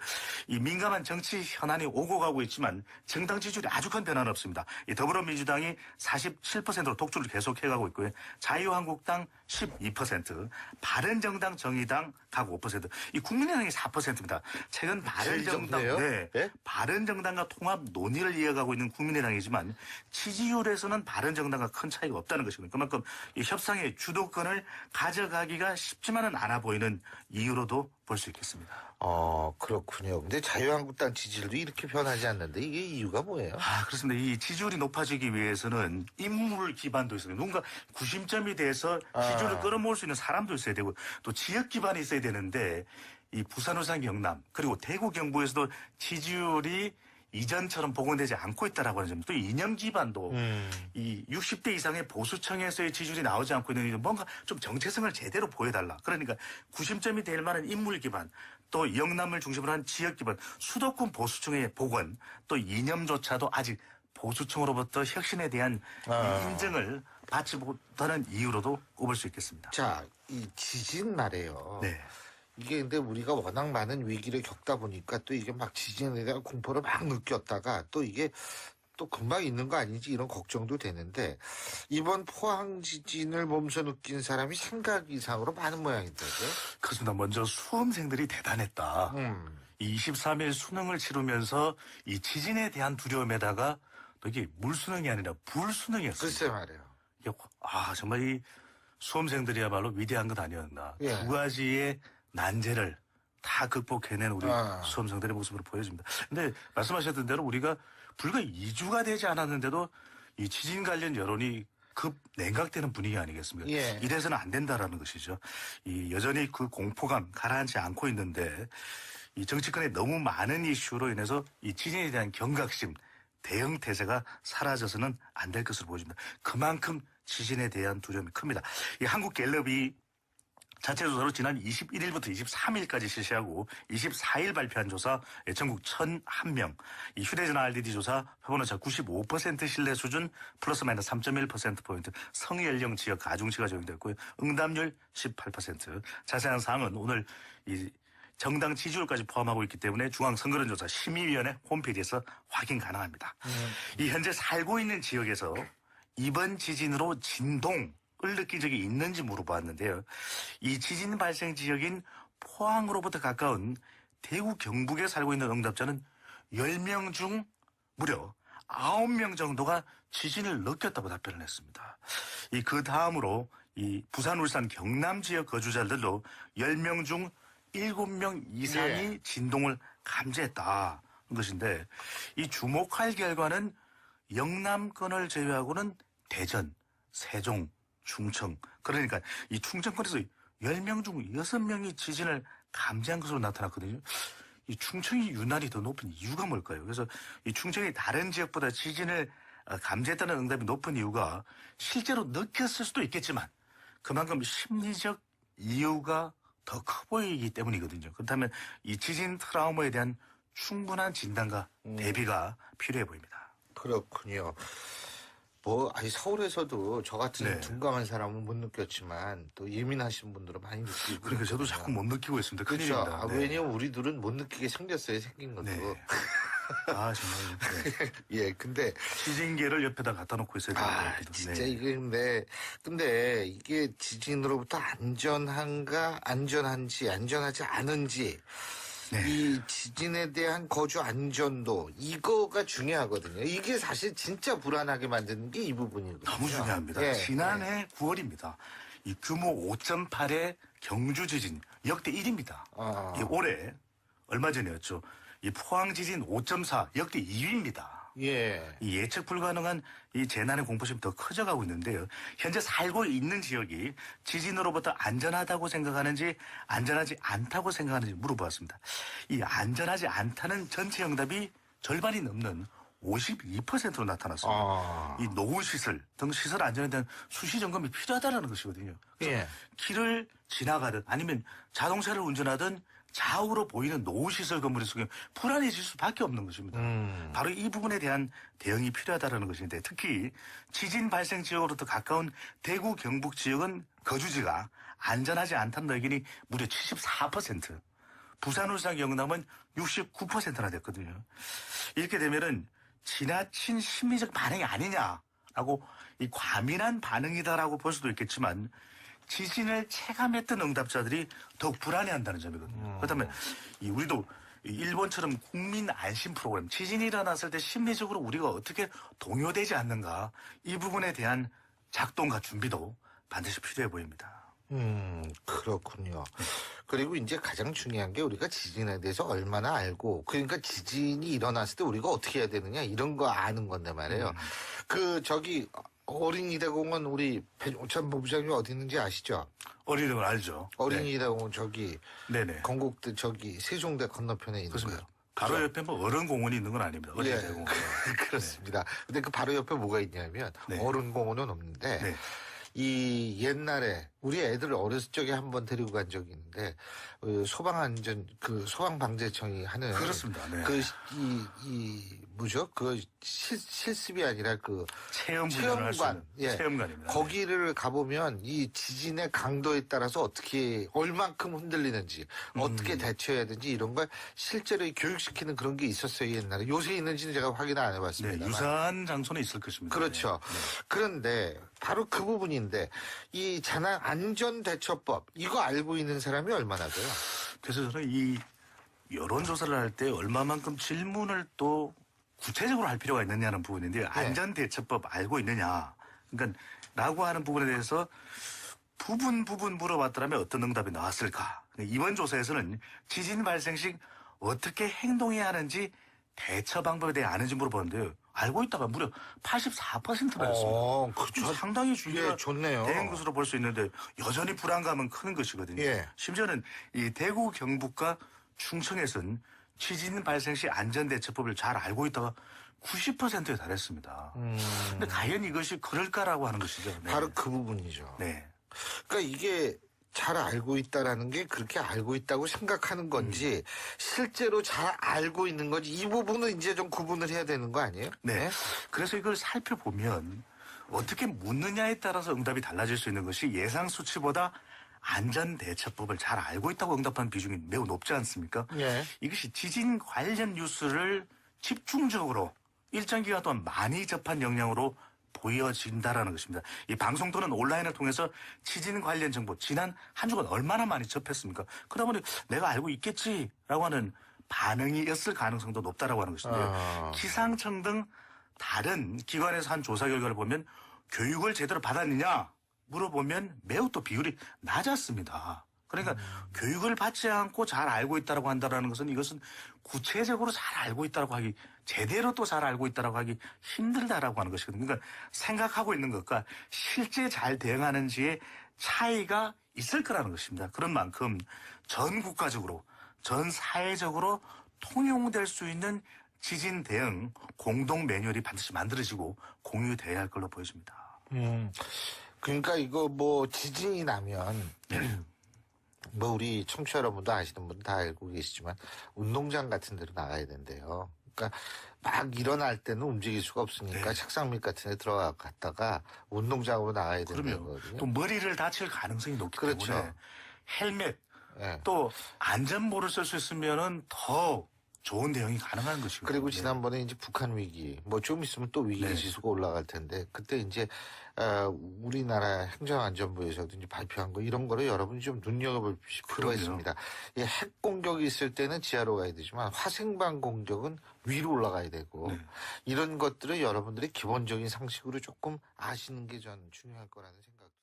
Speaker 9: 이 민감한 정치 현안이 오고 가고 있지만 정당 지지율이 아주 큰 변화는 없습니다. 이 더불어민주당이 47%로 독주를 계속해가고 있고요. 자유한국당 12%, 바른정당, 정의당 각 5%, 이 국민의당이 4%입니다. 최근 바른정당,
Speaker 8: 제일 네?
Speaker 9: 바른정당과 통합 논의를 이어가고 있는 국민의당이지만 지지율에서는 바른정당과 큰 차이가 없다는 것이거든요. 그만큼 이 협상의 주도권을 가져가기가 쉽지만은 않아 보이는 이유로도 볼 수 있겠습니다.
Speaker 8: 그렇군요. 근데 자유한국당 지지율도 이렇게 변하지 않는데 이게 이유가 뭐예요?
Speaker 9: 그렇습니다. 이 지지율이 높아지기 위해서는 인물 기반도 있어요. 누군가 구심점이 돼서 지지율을 끌어모을 수 있는 사람도 있어야 되고 또 지역 기반이 있어야 되는데 이 부산, 울산, 경남 그리고 대구, 경북에서도 지지율이 이전처럼 복원되지 않고 있다라고 하는 점, 또 이념 기반도 이 60대 이상의 보수층에서의 지지율이 나오지 않고 있는 뭔가 좀 정체성을 제대로 보여달라. 그러니까 구심점이 될 만한 인물 기반, 또 영남을 중심으로 한 지역 기반, 수도권 보수층의 복원, 또 이념조차도 아직 보수층으로부터 혁신에 대한 인정을 받지 못하는 이유로도 꼽을 수 있겠습니다.
Speaker 8: 자, 이 지진 말이에요.
Speaker 9: 네.
Speaker 8: 이게 근데 우리가 워낙 많은 위기를 겪다 보니까 또 이게 막 지진에 대한 공포를 막 느꼈다가 또 이게 또 금방 있는 거 아닌지 이런 걱정도 되는데 이번 포항 지진을 몸소 느낀 사람이 생각 이상으로 많은 모양인데.
Speaker 9: 그렇습니다. 먼저 수험생들이 대단했다. 이 23일 수능을 치르면서 이 지진에 대한 두려움에다가 또 이게 물수능이 아니라 불수능이었어요.
Speaker 8: 글쎄 말이에요.
Speaker 9: 정말 이 수험생들이야말로 위대한 것 아니었나.
Speaker 8: 예.
Speaker 9: 두 가지의 난제를 다 극복해낸 우리 수험생들의 모습으로 보여집니다. 근데 말씀하셨던 대로 우리가 불과 2주가 되지 않았는데도 이 지진 관련 여론이 급 냉각되는 분위기 아니겠습니까?
Speaker 8: 예.
Speaker 9: 이래서는 안 된다라는 것이죠. 이 여전히 그 공포감 가라앉지 않고 있는데 이 정치권의 너무 많은 이슈로 인해서 이 지진에 대한 경각심, 대응 태세가 사라져서는 안 될 것으로 보여집니다. 그만큼 지진에 대한 두려움이 큽니다. 이 한국갤럽이 자체 조사로 지난 21일부터 23일까지 실시하고 24일 발표한 조사 전국 1,001명, 이 휴대전화 RDD 조사 표본오차 95% 신뢰 수준 플러스 마이너스 3.1%포인트, 성연령 지역 가중치가 적용됐고요. 응답률 18%. 자세한 사항은 오늘 이 정당 지지율까지 포함하고 있기 때문에 중앙선거론조사 심의위원회 홈페이지에서 확인 가능합니다. 이 현재 살고 있는 지역에서 이번 지진으로 진동을 느낀 적이 있는지 물어봤는데요. 이 지진 발생 지역인 포항으로부터 가까운 대구 경북에 살고 있는 응답자는 10명 중 무려 9명 정도가 지진을 느꼈다고 답변을 했습니다. 그 다음으로 이 부산, 울산, 경남 지역 거주자들도 10명 중 7명 이상이 진동을 감지했다는 것인데 이 주목할 결과는 영남권을 제외하고는 대전, 세종, 충청, 그러니까 이 충청권에서 10명 중 6명이 지진을 감지한 것으로 나타났거든요. 이 충청이 유난히 더 높은 이유가 뭘까요? 그래서 이 충청이 다른 지역보다 지진을 감지했다는 응답이 높은 이유가 실제로 느꼈을 수도 있겠지만 그만큼 심리적 이유가 더 커 보이기 때문이거든요. 그렇다면 이 지진 트라우마에 대한 충분한 진단과 대비가 필요해 보입니다.
Speaker 8: 그렇군요. 서울에서도 저 같은 둔감한 사람은 못 느꼈지만 또 예민하신 분들은 많이 느끼고.
Speaker 9: 그러니까 저도 자꾸 못 느끼고 있습니다.
Speaker 8: 그렇죠.
Speaker 9: 큰일입니다.
Speaker 8: 왜냐면 우리들은 못 느끼게 생겼어요. 생긴 것도.
Speaker 9: 네. 정말.
Speaker 8: 예, 근데.
Speaker 9: 지진계를 옆에다 갖다 놓고 있어야 되는 것 같기도.
Speaker 8: 진짜 이게 근데 이게 지진으로부터 안전한지, 안전하지 않은지. 이 지진에 대한 거주 안전도 이거가 중요하거든요. 이게 사실 진짜 불안하게 만드는 게 이 부분이거든요.
Speaker 9: 너무 중요합니다. 지난해 9월입니다. 이 규모 5.8의 경주 지진 역대 1위입니다. 올해 얼마 전이었죠. 이 포항 지진 5.4 역대 2위입니다.
Speaker 8: 예.
Speaker 9: 이 예측 불가능한 이 재난의 공포심이 더 커져가고 있는데요. 현재 살고 있는 지역이 지진으로부터 안전하다고 생각하는지 안전하지 않다고 생각하는지 물어보았습니다. 이 안전하지 않다는 전체 응답이 절반이 넘는 52%로 나타났습니다. 이 노후시설 등 시설 안전에 대한 수시 점검이 필요하다는 것이거든요. 그래서 길을 지나가든 아니면 자동차를 운전하든 좌우로 보이는 노후시설 건물의 속에 불안해질 수밖에 없는 것입니다. 바로 이 부분에 대한 대응이 필요하다는 것인데 특히 지진 발생 지역으로부터 가까운 대구, 경북 지역은 거주지가 안전하지 않다는 의견이 무려 74%, 부산, 울산, 경남은 69%나 됐거든요. 이렇게 되면은 지나친 심리적 반응이 아니냐라고 이 과민한 반응이다라고 볼 수도 있겠지만 지진을 체감했던 응답자들이 더욱 불안해한다는 점이거든요. 그렇다면 우리도 일본처럼 국민 안심 프로그램, 지진이 일어났을 때 심리적으로 우리가 어떻게 동요되지 않는가 이 부분에 대한 작동과 준비도 반드시 필요해 보입니다.
Speaker 8: 그렇군요. 그리고 이제 가장 중요한 게 우리가 지진에 대해서 얼마나 알고, 그러니까 지진이 일어났을 때 우리가 어떻게 해야 되느냐, 이런 거 아는 건데 말이에요. 어린이 대공원 우리 배종찬 본부장님 어디 있는지 아시죠?
Speaker 9: 어린이들 알죠.
Speaker 8: 어린이 대공원 저기
Speaker 9: 네네.
Speaker 8: 건국대 저기 세종대 건너편에 있는 거예요.
Speaker 9: 그렇습니다. 바로 옆에 뭐 어른 공원이 있는 건 아닙니다. 어린이
Speaker 8: 예,
Speaker 9: 대공원.
Speaker 8: 그렇습니다. 근데 그 바로 옆에 뭐가 있냐면
Speaker 9: 네.
Speaker 8: 어른공원은 없는데
Speaker 9: 네.
Speaker 8: 이 옛날에 우리 애들 어렸을 적에 한번 데리고 간 적이 있는데 소방방재청이 하는
Speaker 9: 그렇습니다. 네.
Speaker 8: 뭐죠? 그 실습이 아니라 그
Speaker 9: 체험 훈련을 할 수 있는
Speaker 8: 예.
Speaker 9: 체험관입니다.
Speaker 8: 거기를 가보면 이 지진의 강도에 따라서 어떻게 얼만큼 흔들리는지 어떻게 대처해야 되는지 이런 걸 실제로 교육시키는 그런 게 있었어요 옛날에. 요새 있는지는 제가 확인 안
Speaker 9: 네,
Speaker 8: 해봤습니다.
Speaker 9: 유사한 장소는 있을 것입니다.
Speaker 8: 그렇죠.
Speaker 9: 네.
Speaker 8: 그런데 바로 그 부분인데 이 재난 안전대처법 이거 알고 있는 사람이 얼마나 돼요?
Speaker 9: 그래서 저는 이 여론조사를 할 때 얼마만큼 질문을 또 구체적으로 할 필요가 있느냐는 부분인데 안전대처법 알고 있느냐. 그러니까 라고 하는 부분에 대해서 부분 물어봤더라면 어떤 응답이 나왔을까. 이번 조사에서는 지진 발생 시 어떻게 행동해야 하는지 대처 방법에 대해 아는지 물어봤는데요. 알고 있다가 무려 84%나 였습니다.
Speaker 8: 그렇죠.
Speaker 9: 상당히 주의가
Speaker 8: 예, 좋네요.
Speaker 9: 된 것으로 볼 수 있는데 여전히 불안감은 큰 것이거든요.
Speaker 8: 예.
Speaker 9: 심지어는 이 대구, 경북과 충청에서는 지진 발생 시 안전대처법을 잘 알고 있다가 90%에 달했습니다. 근데 과연 이것이 그럴까라고 하는 것이죠. 네.
Speaker 8: 바로 그 부분이죠.
Speaker 9: 네.
Speaker 8: 그러니까 이게 잘 알고 있다라는 게 그렇게 알고 있다고 생각하는 건지 실제로 잘 알고 있는 건지 이 부분은 이제 좀 구분을 해야 되는 거 아니에요?
Speaker 9: 네. 그래서 이걸 살펴보면 어떻게 묻느냐에 따라서 응답이 달라질 수 있는 것이 예상 수치보다 안전대처법을 잘 알고 있다고 응답한 비중이 매우 높지 않습니까?
Speaker 8: 예.
Speaker 9: 이것이 지진 관련 뉴스를 집중적으로 일정 기간 동안 많이 접한 역량으로 보여진다라는 것입니다. 이 방송 또는 온라인을 통해서 지진 관련 정보 지난 한 주간 얼마나 많이 접했습니까? 그러다 보니 내가 알고 있겠지라고 하는 반응이었을 가능성도 높다라고 하는 것인데요. 기상청 등 다른 기관에서 한 조사 결과를 보면 교육을 제대로 받았느냐 물어보면 매우 또 비율이 낮았습니다. 그러니까 교육을 받지 않고 잘 알고 있다라고 한다라는 것은 이것은 구체적으로 잘 알고 있다라고 하기 제대로 또 잘 알고 있다라고 하기 힘들다라고 하는 것이거든요. 그러니까 생각하고 있는 것과 실제 잘 대응하는지의 차이가 있을 거라는 것입니다. 그런 만큼 전 국가적으로 전 사회적으로 통용될 수 있는 지진 대응 공동 매뉴얼이 반드시 만들어지고 공유돼야 할 걸로 보여집니다.
Speaker 8: 그러니까 이거 뭐 지진이 나면 뭐 우리 청취자 여러분도 아시는 분 다 알고 계시지만 운동장 같은 데로 나가야 된대요. 그러니까 막 일어날 때는 움직일 수가 없으니까
Speaker 9: 네.
Speaker 8: 책상 밑 같은 데 들어갔다가 운동장으로 나가야
Speaker 9: 그러면
Speaker 8: 된다거든요.
Speaker 9: 또 머리를 다칠 가능성이 높기
Speaker 8: 그렇죠.
Speaker 9: 때문에 헬멧
Speaker 8: 예.
Speaker 9: 또 안전모를 쓸 수 있으면은 더 좋은 대응이 가능한 것이고.
Speaker 8: 그리고 지난번에 이제 북한 위기, 뭐 좀 있으면 또 위기
Speaker 9: 네.
Speaker 8: 지수가 올라갈 텐데, 그때 이제, 우리나라 행정안전부에서도 이제 발표한 거, 이런 거를 여러분이 좀 눈여겨볼 필요가
Speaker 9: 그럼요.
Speaker 8: 있습니다. 이 핵 공격이 있을 때는 지하로 가야 되지만, 화생방 공격은 위로 올라가야 되고,
Speaker 9: 네.
Speaker 8: 이런 것들을 여러분들이 기본적인 상식으로 조금 아시는 게 전 중요할 거라는 생각도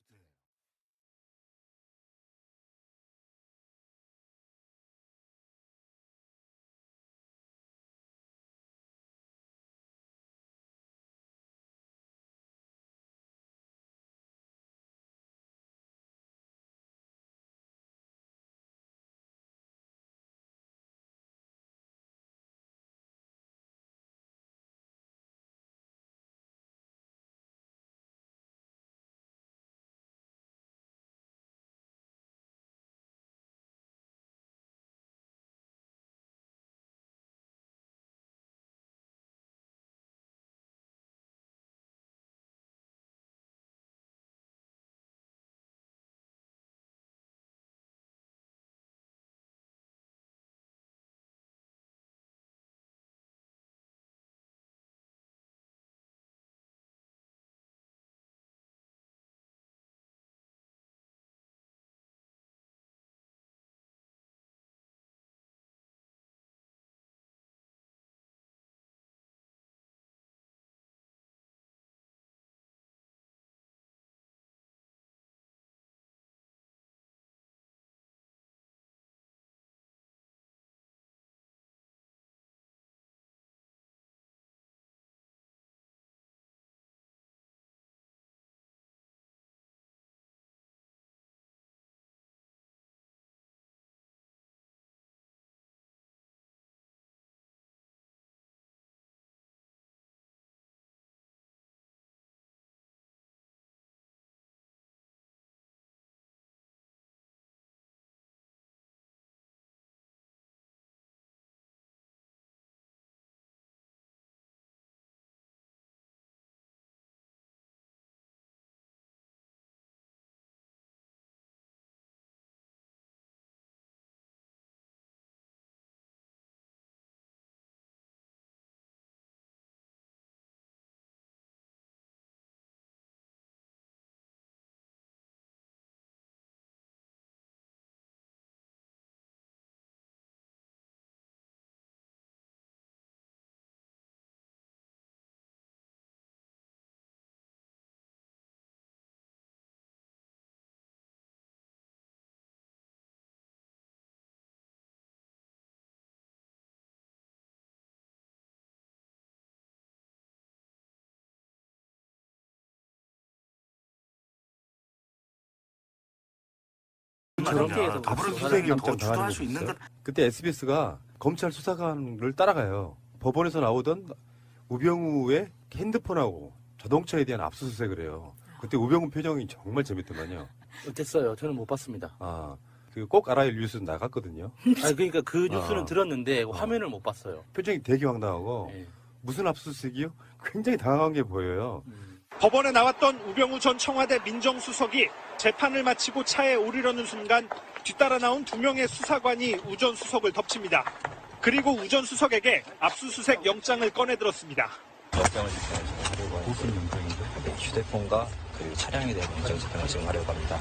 Speaker 1: 저렇게
Speaker 9: 말이냐.
Speaker 1: 해서
Speaker 9: 더불어민주당이
Speaker 2: 수색영장
Speaker 9: 더 주도할
Speaker 2: 당하는
Speaker 9: 수
Speaker 2: 게
Speaker 9: 있는
Speaker 2: 있어요.
Speaker 9: 것
Speaker 2: 그때 SBS가 검찰 수사관을 따라가요. 법원에서 나오던 우병우의 핸드폰하고 자동차에 대한 압수수색을 해요. 그때 우병우 표정이 정말 재밌더만요.
Speaker 1: 어땠어요? 저는 못 봤습니다.
Speaker 2: 그 꼭 알아야 뉴스 나갔거든요.
Speaker 1: 아니, 그러니까 그 뉴스는
Speaker 2: 어.
Speaker 1: 들었는데 화면을 못 봤어요.
Speaker 2: 표정이 되게 황당하고
Speaker 1: 예.
Speaker 2: 무슨 압수수색이요? 굉장히 당황한 게 보여요.
Speaker 3: 법원에 나왔던 우병우 전 청와대 민정수석이 재판을 마치고 차에 오르려는 순간 뒤따라 나온 2명의 수사관이 우 전 수석을 덮칩니다. 그리고 우 전 수석에게 압수수색 영장을 꺼내들었습니다.
Speaker 4: 영장을 집행하려고 하는데
Speaker 5: 무슨 영장인데?
Speaker 4: 휴대폰과 그리고 차량에 대한 영장 집행을 지금 하려고 합니다.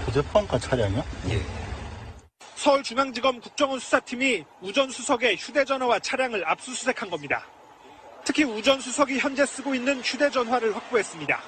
Speaker 5: 휴대폰과 차량이요?
Speaker 4: 예.
Speaker 3: 서울중앙지검 국정원 수사팀이 우 전 수석의 휴대전화와 차량을 압수수색한 겁니다. 특히 우 전 수석이 현재 쓰고 있는 휴대전화를 확보했습니다.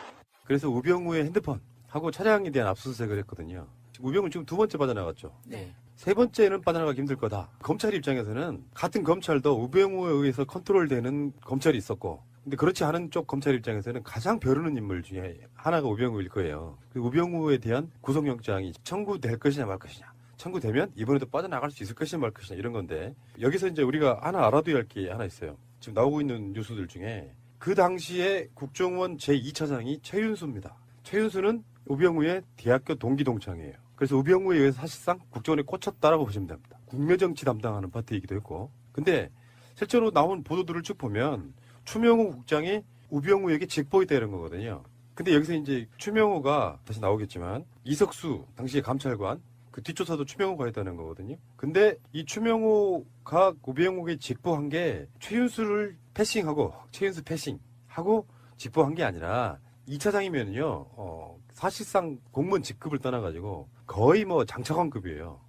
Speaker 2: 그래서 우병우의 핸드폰하고 차량에 대한 압수수색을 했거든요. 우병우 지금 2번째 빠져나갔죠.
Speaker 1: 네.
Speaker 2: 3번째는 빠져나가기 힘들 거다. 검찰 입장에서는 같은 검찰도 우병우에 의해서 컨트롤되는 검찰이 있었고, 근데 그렇지 않은 쪽 검찰 입장에서는 가장 벼르는 인물 중에 하나가 우병우일 거예요. 그 우병우에 대한 구속영장이 청구될 것이냐 말 것이냐. 청구되면 이번에도 빠져나갈 수 있을 것이냐 말 것이냐 이런 건데, 여기서 이제 우리가 하나 알아둬야 할 게 하나 있어요. 지금 나오고 있는 뉴스들 중에 그 당시에 국정원 제2차장이 최윤수입니다. 최윤수는 우병우의 대학교 동기 동창이에요. 그래서 우병우에 의해서 사실상 국정원에 꽂혔다라고 보시면 됩니다. 국내정치 담당하는 파트이기도 했고. 근데 실제로 나온 보도들을 쭉 보면 추명호 국장이 우병우에게 직보했다 이런 거거든요. 근데 여기서 이제 추명호가 다시 나오겠지만 이석수 당시의 감찰관 그 뒷조사도 추명호가 했다는 거거든요. 근데 이 추명호가 우병우에게 직보한 게 최윤수를 패싱하고 최윤수 패싱하고 직보한 게 아니라 2차장이면요 사실상 공무원 직급을 떠나가지고 거의 뭐 장차관급이에요.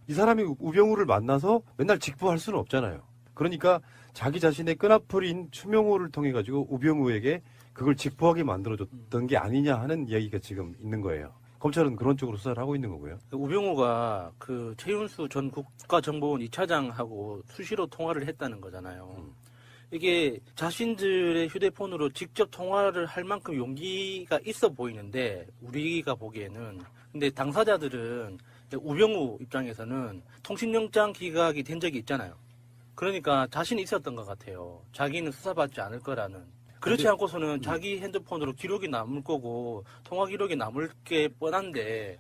Speaker 2: 이 사람이 우병우를 만나서 맨날 직보할 수는 없잖아요. 그러니까 자기 자신의 끈앞풀이인 추명호를 통해 가지고 우병우에게 그걸 직보하게 만들어줬던 게 아니냐 하는 이야기가 지금 있는 거예요. 검찰은 그런 쪽으로 수사를 하고 있는 거고요.
Speaker 1: 우병우가 그 최윤수 전 국가정보원 2차장하고 수시로 통화를 했다는 거잖아요. 이게 자신들의 휴대폰으로 직접 통화를 할 만큼 용기가 있어 보이는데 우리가 보기에는, 근데 당사자들은 우병우 입장에서는 통신영장 기각이 된 적이 있잖아요. 그러니까 자신이 있었던 것 같아요. 자기는 수사받지 않을 거라는. 그렇지 않고서는 자기 핸드폰으로 기록이 남을 거고 통화 기록이 남을 게 뻔한데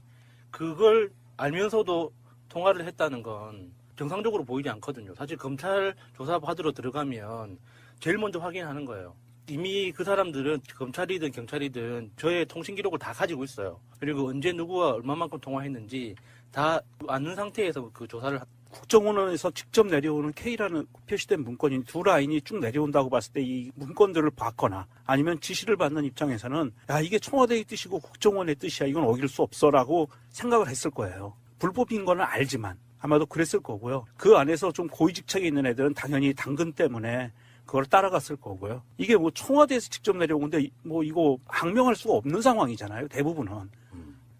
Speaker 1: 그걸 알면서도 통화를 했다는 건 정상적으로 보이지 않거든요. 사실 검찰 조사 받으러 들어가면 제일 먼저 확인하는 거예요. 이미 그 사람들은 검찰이든 경찰이든 저의 통신 기록을 다 가지고 있어요. 그리고 언제 누구와 얼마만큼 통화했는지 다 아는 상태에서 그 조사를
Speaker 7: 국정원에서 직접 내려오는 K라는 표시된 문건이 두 라인이 쭉 내려온다고 봤을 때 이 문건들을 봤거나 아니면 지시를 받는 입장에서는 야 이게 청와대의 뜻이고 국정원의 뜻이야 이건 어길 수 없어라고 생각을 했을 거예요. 불법인 거는 알지만 아마도 그랬을 거고요. 그 안에서 좀 고위직책에 있는 애들은 당연히 당근 때문에 그걸 따라갔을 거고요. 이게 뭐 청와대에서 직접 내려오는데 뭐 이거 항명할 수가 없는 상황이잖아요. 대부분은.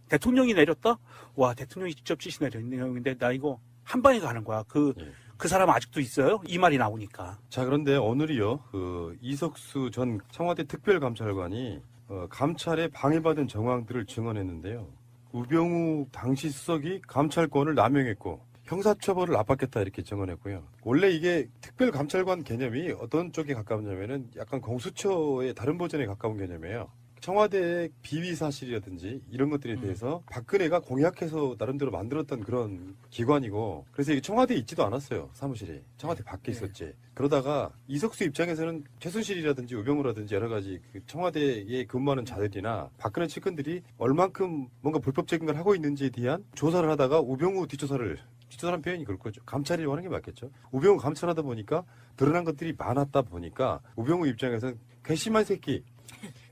Speaker 7: 대통령이 내렸다? 와 대통령이 직접 지시 내렸는데 나 이거 한 방에 가는 거야. 그 사람 아직도 있어요? 이 말이 나오니까.
Speaker 2: 자, 그런데 오늘이요, 이석수 전 청와대 특별감찰관이 감찰에 방해받은 정황들을 증언했는데요. 우병우 당시 수석이 감찰권을 남용했고 형사처벌을 압박했다 이렇게 증언했고요. 원래 이게 특별감찰관 개념이 어떤 쪽에 가까우냐면은 약간 공수처의 다른 버전에 가까운 개념이에요. 청와대의 비위 사실이라든지 이런 것들에 대해서 박근혜가 공약해서 나름대로 만들었던 그런 기관이고, 그래서 이게 청와대에 있지도 않았어요. 사무실이 청와대 밖에 있었지. 그러다가 이석수 입장에서는 최순실이라든지 우병우라든지 여러 가지 그 청와대에 근무하는 자들이나 박근혜 측근들이 얼만큼 뭔가 불법적인 걸 하고 있는지에 대한 조사를 하다가 우병우 뒷조사라는 표현이 그럴 거죠. 감찰이라고 하는 게 맞겠죠. 우병우 감찰하다 보니까 드러난 것들이 많았다 보니까 우병우 입장에서는 괘씸한 새끼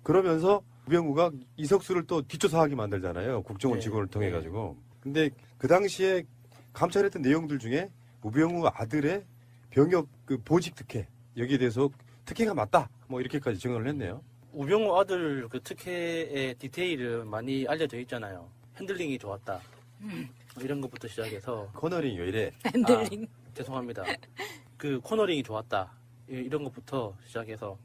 Speaker 2: 그러면서 우병우가 이석수를 또 뒷조사하게 만들잖아요. 국정원 직원을 통해 가지고. 근데 그 당시에 감찰했던 내용들 중에 우병우 아들의 병역 그 보직 특혜 여기에 대해서 특혜가 맞다 뭐 이렇게까지 증언을 했네요.
Speaker 1: 우병우 아들 그 특혜의 디테일은 많이 알려져 있잖아요. 핸들링이 좋았다. 이런 것부터 시작해서
Speaker 2: 코너링이 왜 이래?
Speaker 6: 핸들링.
Speaker 1: 죄송합니다. 그 코너링이 좋았다. 이런 것부터 시작해서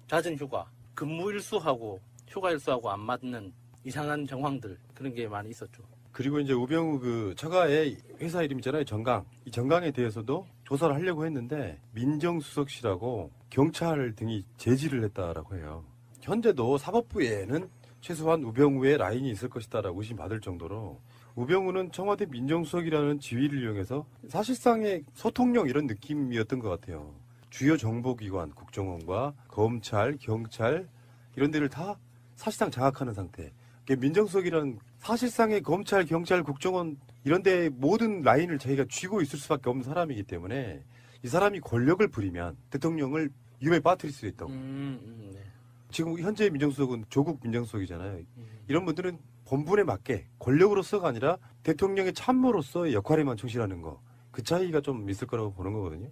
Speaker 1: 잦은 휴가, 근무 일수하고 휴가 일수하고 안 맞는 이상한 정황들 그런 게 많이 있었죠.
Speaker 2: 그리고 이제 우병우 그 처가의 회사 이름 있잖아요. 정강. 이 정강에 대해서도 조사를 하려고 했는데 민정수석실하고 경찰 등이 제지를 했다라고 해요. 현재도 사법부에는 최소한 우병우의 라인이 있을 것이다라고 의심받을 정도로 우병우는 청와대 민정수석이라는 지위를 이용해서 사실상의 소통령 이런 느낌이었던 것 같아요. 주요 정보기관, 국정원과 검찰, 경찰 이런 데를 다 사실상 장악하는 상태. 민정수석이라는 사실상의 검찰, 경찰, 국정원 이런 데 모든 라인을 자기가 쥐고 있을 수밖에 없는 사람이기 때문에 이 사람이 권력을 부리면 대통령을 위험에 빠뜨릴 수 있다고.
Speaker 1: 네.
Speaker 2: 지금 현재 민정수석은 조국 민정수석이잖아요. 이런 분들은 본분에 맞게 권력으로서가 아니라 대통령의 참모로서의 역할에만 충실하는 거. 그 차이가 좀 있을 거라고 보는 거거든요.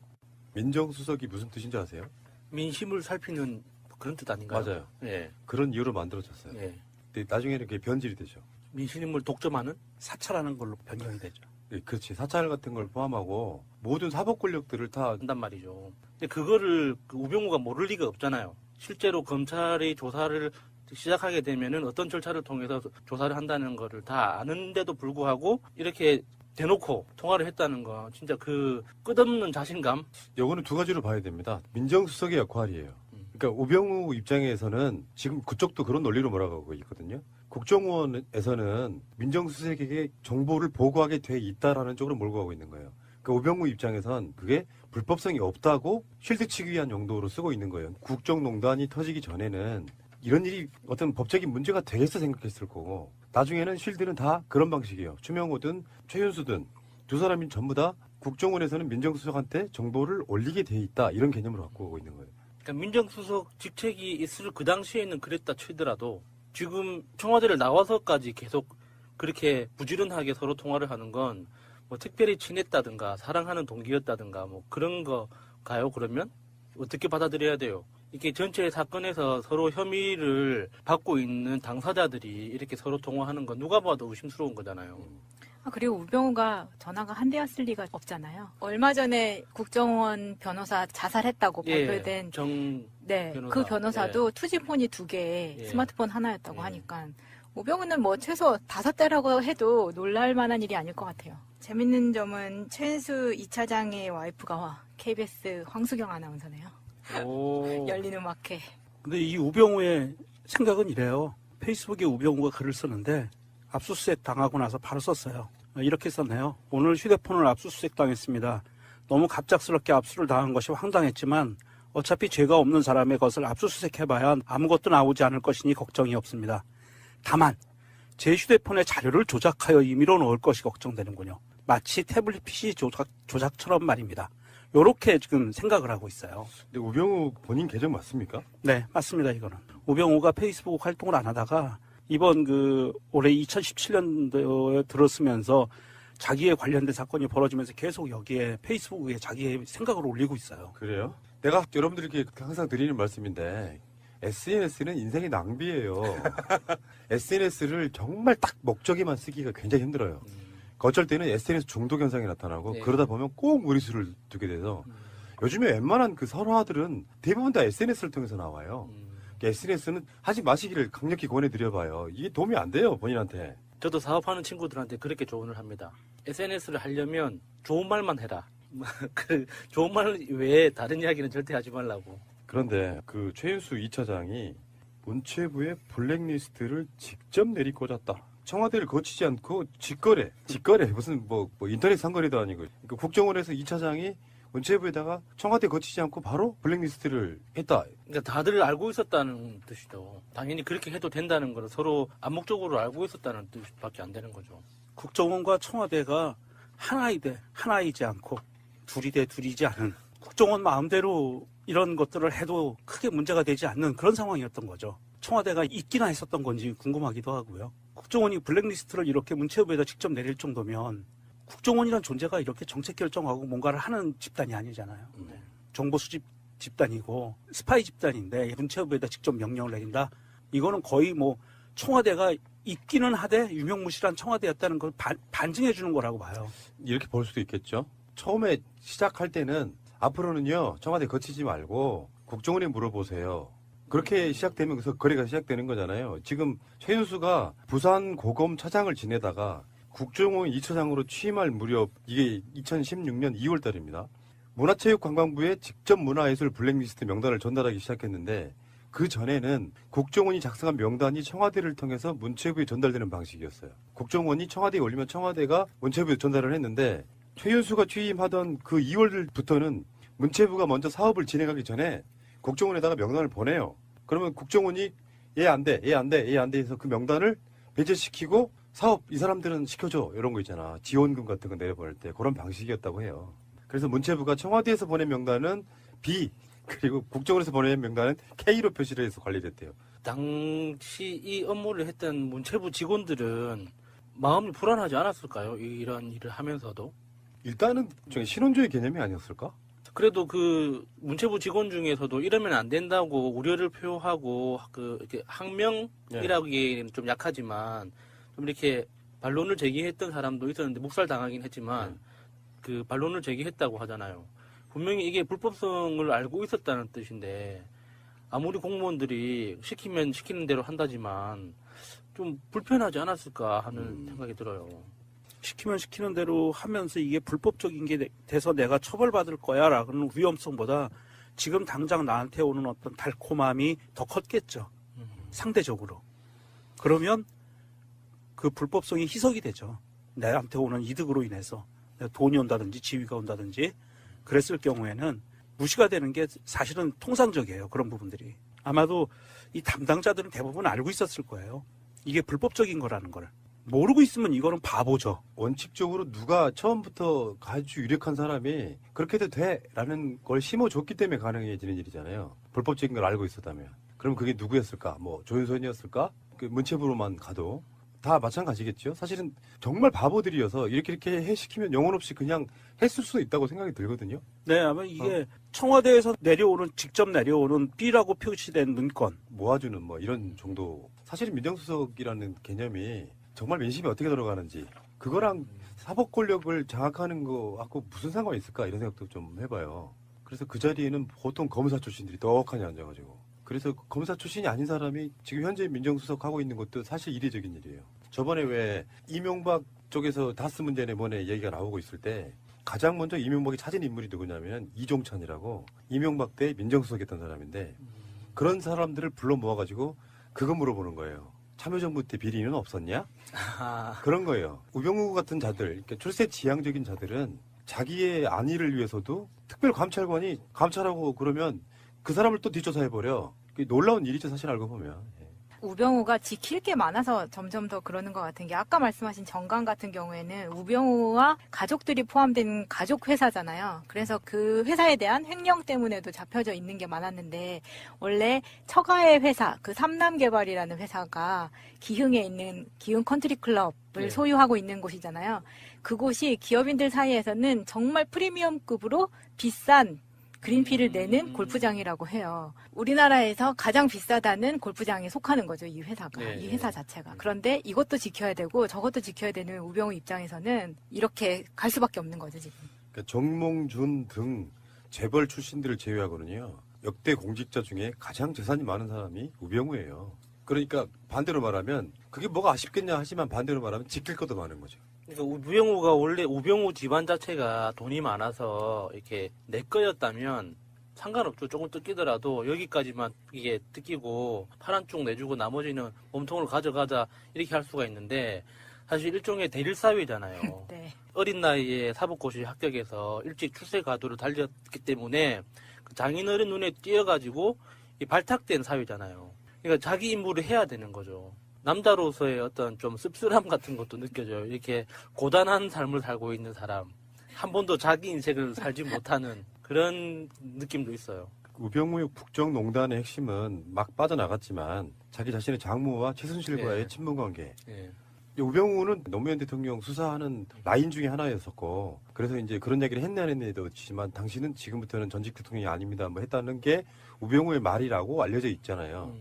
Speaker 2: 민정수석이 무슨 뜻인지 아세요?
Speaker 1: 민심을 살피는 그런 뜻 아닌가요?
Speaker 2: 맞아요.
Speaker 1: 예.
Speaker 2: 그런 이유로 만들어졌어요.
Speaker 1: 예.
Speaker 2: 근데 나중에는 그게 변질이 되죠.
Speaker 1: 민심을 독점하는?
Speaker 7: 사찰하는 걸로 변경이 되죠.
Speaker 2: 네, 그렇지. 사찰 같은 걸 포함하고 모든 사법 권력들을 다
Speaker 1: 한단 말이죠. 근데 그거를 그 우병우가 모를 리가 없잖아요. 실제로 검찰이 조사를 시작하게 되면은 어떤 절차를 통해서 조사를 한다는 거를 다 아는데도 불구하고 이렇게 대놓고 통화를 했다는 거 진짜 그 끝없는 자신감.
Speaker 2: 요거는 두 가지로 봐야 됩니다. 민정수석의 역할이에요. 그러니까 우병우 입장에서는 지금 그쪽도 그런 논리로 몰아가고 있거든요. 국정원에서는 민정수석에게 정보를 보고하게 돼 있다라는 쪽으로 몰고 가고 있는 거예요. 그러니까 우병우 입장에선 그게 불법성이 없다고 쉴드 치기 위한 용도로 쓰고 있는 거예요. 국정농단이 터지기 전에는 이런 일이 어떤 법적인 문제가 되겠어 생각했을 거고 나중에는 쉴드는 다 그런 방식이에요. 추명호든 최윤수든 두 사람이 전부 다 국정원에서는 민정수석한테 정보를 올리게 돼 있다 이런 개념으로 갖고 오고 있는 거예요.
Speaker 1: 그러니까 민정수석 직책이 있을 그 당시에는 그랬다 치더라도 지금 청와대를 나와서까지 계속 그렇게 부지런하게 서로 통화를 하는 건 뭐 특별히 친했다든가 사랑하는 동기였다든가 뭐 그런 거가요? 그러면 어떻게 받아들여야 돼요? 이게 전체 사건에서 서로 혐의를 받고 있는 당사자들이 이렇게 서로 통화하는 건 누가 봐도 의심스러운 거잖아요.
Speaker 6: 그리고 우병우가 전화가 한 대였을 리가 없잖아요. 얼마 전에 국정원 변호사 자살했다고 발표된 네,
Speaker 1: 변호사.
Speaker 6: 그 변호사도 투지폰이 2개, 스마트폰 하나였다고 하니까 우병우는 뭐 최소 5대라고 해도 놀랄 만한 일이 아닐 것 같아요. 재밌는 점은 최은수 2차장의 와이프가 KBS 황수경 아나운서네요.
Speaker 1: 오.
Speaker 6: 열린 음악회.
Speaker 7: 근데 이 우병우의 생각은 이래요. 페이스북에 우병우가 글을 쓰는데 압수수색 당하고 나서 바로 썼어요. 이렇게 썼네요. 오늘 휴대폰을 압수수색 당했습니다. 너무 갑작스럽게 압수를 당한 것이 황당했지만 어차피 죄가 없는 사람의 것을 압수수색해봐야 아무것도 나오지 않을 것이니 걱정이 없습니다. 다만 제 휴대폰에 자료를 조작하여 임의로 넣을 것이 걱정되는군요. 마치 태블릿 PC 조작처럼 말입니다. 요렇게 지금 생각을 하고 있어요.
Speaker 2: 근데 우병우 본인 계정 맞습니까?
Speaker 7: 네, 맞습니다. 이거는 우병우가 페이스북 활동을 안 하다가 이번 올해 2017년도에 들었으면서 자기에 관련된 사건이 벌어지면서 계속 여기에 페이스북에 자기의 생각을 올리고 있어요.
Speaker 2: 그래요? 내가 여러분들에게 항상 드리는 말씀인데 SNS는 인생의 낭비예요. SNS를 정말 딱 목적에만 쓰기가 굉장히 힘들어요. 어쩔 때는 SNS 중독 현상이 나타나고 그러다 보면 꼭 무리수를 두게 돼서 요즘에 웬만한 그 설화들은 대부분 다 SNS를 통해서 나와요. SNS는 하지 마시기를 강력히 권해드려봐요. 이게 도움이 안 돼요, 본인한테.
Speaker 1: 저도 사업하는 친구들한테 그렇게 조언을 합니다. SNS를 하려면 좋은 말만 해라. 그 좋은 말 외에 다른 이야기는 절대 하지 말라고.
Speaker 2: 그런데 그 최윤수 2차장이 문체부의 블랙리스트를 직접 내리꽂았다. 청와대를 거치지 않고 직거래 무슨 뭐 인터넷 상거래도 아니고 그러니까 국정원에서 2차장이 문체부에다가 청와대 거치지 않고 바로 블랙리스트를 했다.
Speaker 1: 그러니까 다들 알고 있었다는 뜻이죠. 당연히 그렇게 해도 된다는 걸 서로 암묵적으로 알고 있었다는 뜻밖에 안 되는 거죠.
Speaker 7: 국정원과 청와대가 하나이지 않고 둘이 돼 둘이지 않은 국정원 마음대로 이런 것들을 해도 크게 문제가 되지 않는 그런 상황이었던 거죠. 청와대가 있기나 했었던 건지 궁금하기도 하고요. 국정원이 블랙리스트를 이렇게 문체부에다 직접 내릴 정도면 국정원이란 존재가 이렇게 정책 결정하고 뭔가를 하는 집단이 아니잖아요. 정보 수집 집단이고 스파이 집단인데 문체부에다 직접 명령을 내린다? 이거는 거의 뭐 청와대가 있기는 하되 유명무실한 청와대였다는 걸 반증해 주는 거라고 봐요.
Speaker 2: 이렇게 볼 수도 있겠죠. 처음에 시작할 때는 앞으로는요 청와대 거치지 말고 국정원에 물어보세요. 그렇게 시작되면서 거래가 시작되는 거잖아요. 지금 최윤수가 부산 고검 차장을 지내다가 국정원 2차장으로 취임할 무렵 이게 2016년 2월 달입니다. 문화체육관광부에 직접 문화예술 블랙리스트 명단을 전달하기 시작했는데 그 전에는 국정원이 작성한 명단이 청와대를 통해서 문체부에 전달되는 방식이었어요. 국정원이 청와대에 올리면 청와대가 문체부에 전달을 했는데 최윤수가 취임하던 그 2월부터는 문체부가 먼저 사업을 진행하기 전에 국정원에다가 명단을 보내요. 그러면 국정원이 얘 안 돼, 얘 안 돼, 얘 안 돼 해서 그 명단을 배제시키고 사업 이 사람들은 시켜줘 이런 거 있잖아. 지원금 같은 거 내려보낼 때 그런 방식이었다고 해요. 그래서 문체부가 청와대에서 보낸 명단은 B 그리고 국정원에서 보낸 명단은 K로 표시를 해서 관리됐대요.
Speaker 1: 당시 이 업무를 했던 문체부 직원들은 마음이 불안하지 않았을까요? 이런 일을 하면서도.
Speaker 2: 일단은 신원조의 개념이 아니었을까?
Speaker 1: 그래도 그 문체부 직원 중에서도 이러면 안 된다고 우려를 표하고 이렇게 항명이라기에는 좀 약하지만 좀 이렇게 반론을 제기했던 사람도 있었는데 묵살당하긴 했지만 그 반론을 제기했다고 하잖아요. 분명히 이게 불법성을 알고 있었다는 뜻인데 아무리 공무원들이 시키면 시키는 대로 한다지만 좀 불편하지 않았을까 하는 생각이 들어요.
Speaker 7: 시키면 시키는 대로 하면서 이게 불법적인 게 돼서 내가 처벌받을 거야 라는 위험성보다 지금 당장 나한테 오는 어떤 달콤함이 더 컸겠죠. 상대적으로. 그러면 그 불법성이 희석이 되죠. 나한테 오는 이득으로 인해서 돈이 온다든지 지위가 온다든지 그랬을 경우에는 무시가 되는 게 사실은 통상적이에요. 그런 부분들이. 아마도 이 담당자들은 대부분 알고 있었을 거예요. 이게 불법적인 거라는 걸. 모르고 있으면 이거는 바보죠.
Speaker 2: 원칙적으로 누가 처음부터 아주 유력한 사람이 그렇게 해도 돼라는 걸 심어줬기 때문에 가능해지는 일이잖아요. 불법적인 걸 알고 있었다면. 그럼 그게 누구였을까? 뭐 조윤선이었을까? 그 문체부로만 가도 다 마찬가지겠죠. 사실은 정말 바보들이어서 이렇게 시키면 영혼 없이 그냥 했을 수도 있다고 생각이 들거든요.
Speaker 7: 네, 아마 이게 청와대에서 직접 내려오는 B라고 표시된 문건.
Speaker 2: 모아주는 뭐 이런 정도. 사실은 민정수석이라는 개념이 정말 민심이 어떻게 돌아가는지 그거랑 사법 권력을 장악하는 거하고 무슨 상관이 있을까 이런 생각도 좀 해봐요. 그래서 그 자리에는 보통 검사 출신들이 떡하니 앉아가지고 그래서 검사 출신이 아닌 사람이 지금 현재 민정수석 하고 있는 것도 사실 이례적인 일이에요. 저번에 왜 이명박 쪽에서 다스 문제네 뭐네 얘기가 나오고 있을 때 가장 먼저 이명박이 찾은 인물이 누구냐면 이종찬이라고 이명박 때 민정수석했던 사람인데 그런 사람들을 불러 모아가지고 그거 물어보는 거예요. 참여정부 때 비리는 없었냐? 그런 거예요. 우병우 같은 자들, 그러니까 출세 지향적인 자들은 자기의 안위를 위해서도 특별감찰관이 감찰하고 그러면 그 사람을 또 뒷조사해버려. 놀라운 일이죠, 사실 알고 보면.
Speaker 6: 우병우가 지킬 게 많아서 점점 더 그러는 것 같은 게 아까 말씀하신 정강 같은 경우에는 우병우와 가족들이 포함된 가족 회사잖아요. 그래서 그 회사에 대한 횡령 때문에도 잡혀져 있는 게 많았는데 원래 처가의 회사, 그 삼남개발이라는 회사가 기흥에 있는 기흥 컨트리 클럽을 소유하고 있는 곳이잖아요. 그곳이 기업인들 사이에서는 정말 프리미엄급으로 비싼 그린피를 내는 골프장이라고 해요. 우리나라에서 가장 비싸다는 골프장에 속하는 거죠, 이 회사가.
Speaker 1: 네.
Speaker 6: 이 회사 자체가. 그런데 이것도 지켜야 되고 저것도 지켜야 되는 우병우 입장에서는 이렇게 갈 수밖에 없는 거죠, 지금.
Speaker 2: 그러니까 정몽준 등 재벌 출신들을 제외하고는요. 역대 공직자 중에 가장 재산이 많은 사람이 우병우예요. 그러니까 반대로 말하면 그게 뭐가 아쉽겠냐 하지만 반대로 말하면 지킬 것도 많은 거죠.
Speaker 1: 그러니까 우병우가 원래 우병우 집안 자체가 돈이 많아서 이렇게 내 거였다면 상관없죠. 조금 뜯기더라도 여기까지만 이게 뜯기고 팔 한쪽 내주고 나머지는 몸통을 가져가자 이렇게 할 수가 있는데 사실 일종의 대릴 사회잖아요.
Speaker 6: 네.
Speaker 1: 어린 나이에 사법고시 합격해서 일찍 출세 가도를 달렸기 때문에 그 장인어른 눈에 띄어가지고 이 발탁된 사회잖아요. 그러니까 자기 임무를 해야 되는 거죠. 남자로서의 어떤 좀 씁쓸함 같은 것도 느껴져요. 이렇게 고단한 삶을 살고 있는 사람. 한 번도 자기 인생을 살지 못하는 그런 느낌도 있어요.
Speaker 2: 우병우의 국정농단의 핵심은 막 빠져나갔지만 자기 자신의 장모와 최순실과의
Speaker 1: 예.
Speaker 2: 친분관계.
Speaker 1: 예.
Speaker 2: 우병우는 노무현 대통령 수사하는 라인 중에 하나였었고 그래서 이제 그런 얘기를 했네 안 했네도 지만 당신은 지금부터는 전직 대통령이 아닙니다. 뭐 했다는 게 우병우의 말이라고 알려져 있잖아요.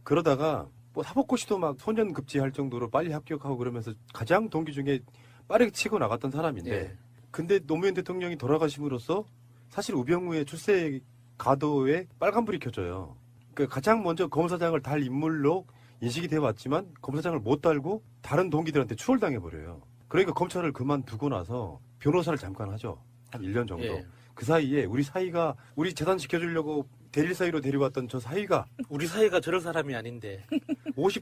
Speaker 2: 그러다가 뭐 사법고시도 막 소년급제할 정도로 빨리 합격하고 그러면서 가장 동기 중에 빠르게 치고 나갔던 사람인데
Speaker 1: 예.
Speaker 2: 근데 노무현 대통령이 돌아가심으로써 사실 우병우의 출세 가도에 빨간불이 켜져요. 그 가장 먼저 검사장을 달 인물로 인식이 돼 왔지만 검사장을 못 달고 다른 동기들한테 추월당해 버려요. 그러니까 검찰을 그만두고 나서 변호사를 잠깐 하죠. 한 1년 정도.
Speaker 1: 예.
Speaker 2: 그 사이에 우리 사이가 우리 재단 지켜주려고 대릴 사이로 데려왔던 저 사이가
Speaker 1: 우리 사이가 저럴 사람이 아닌데
Speaker 2: 50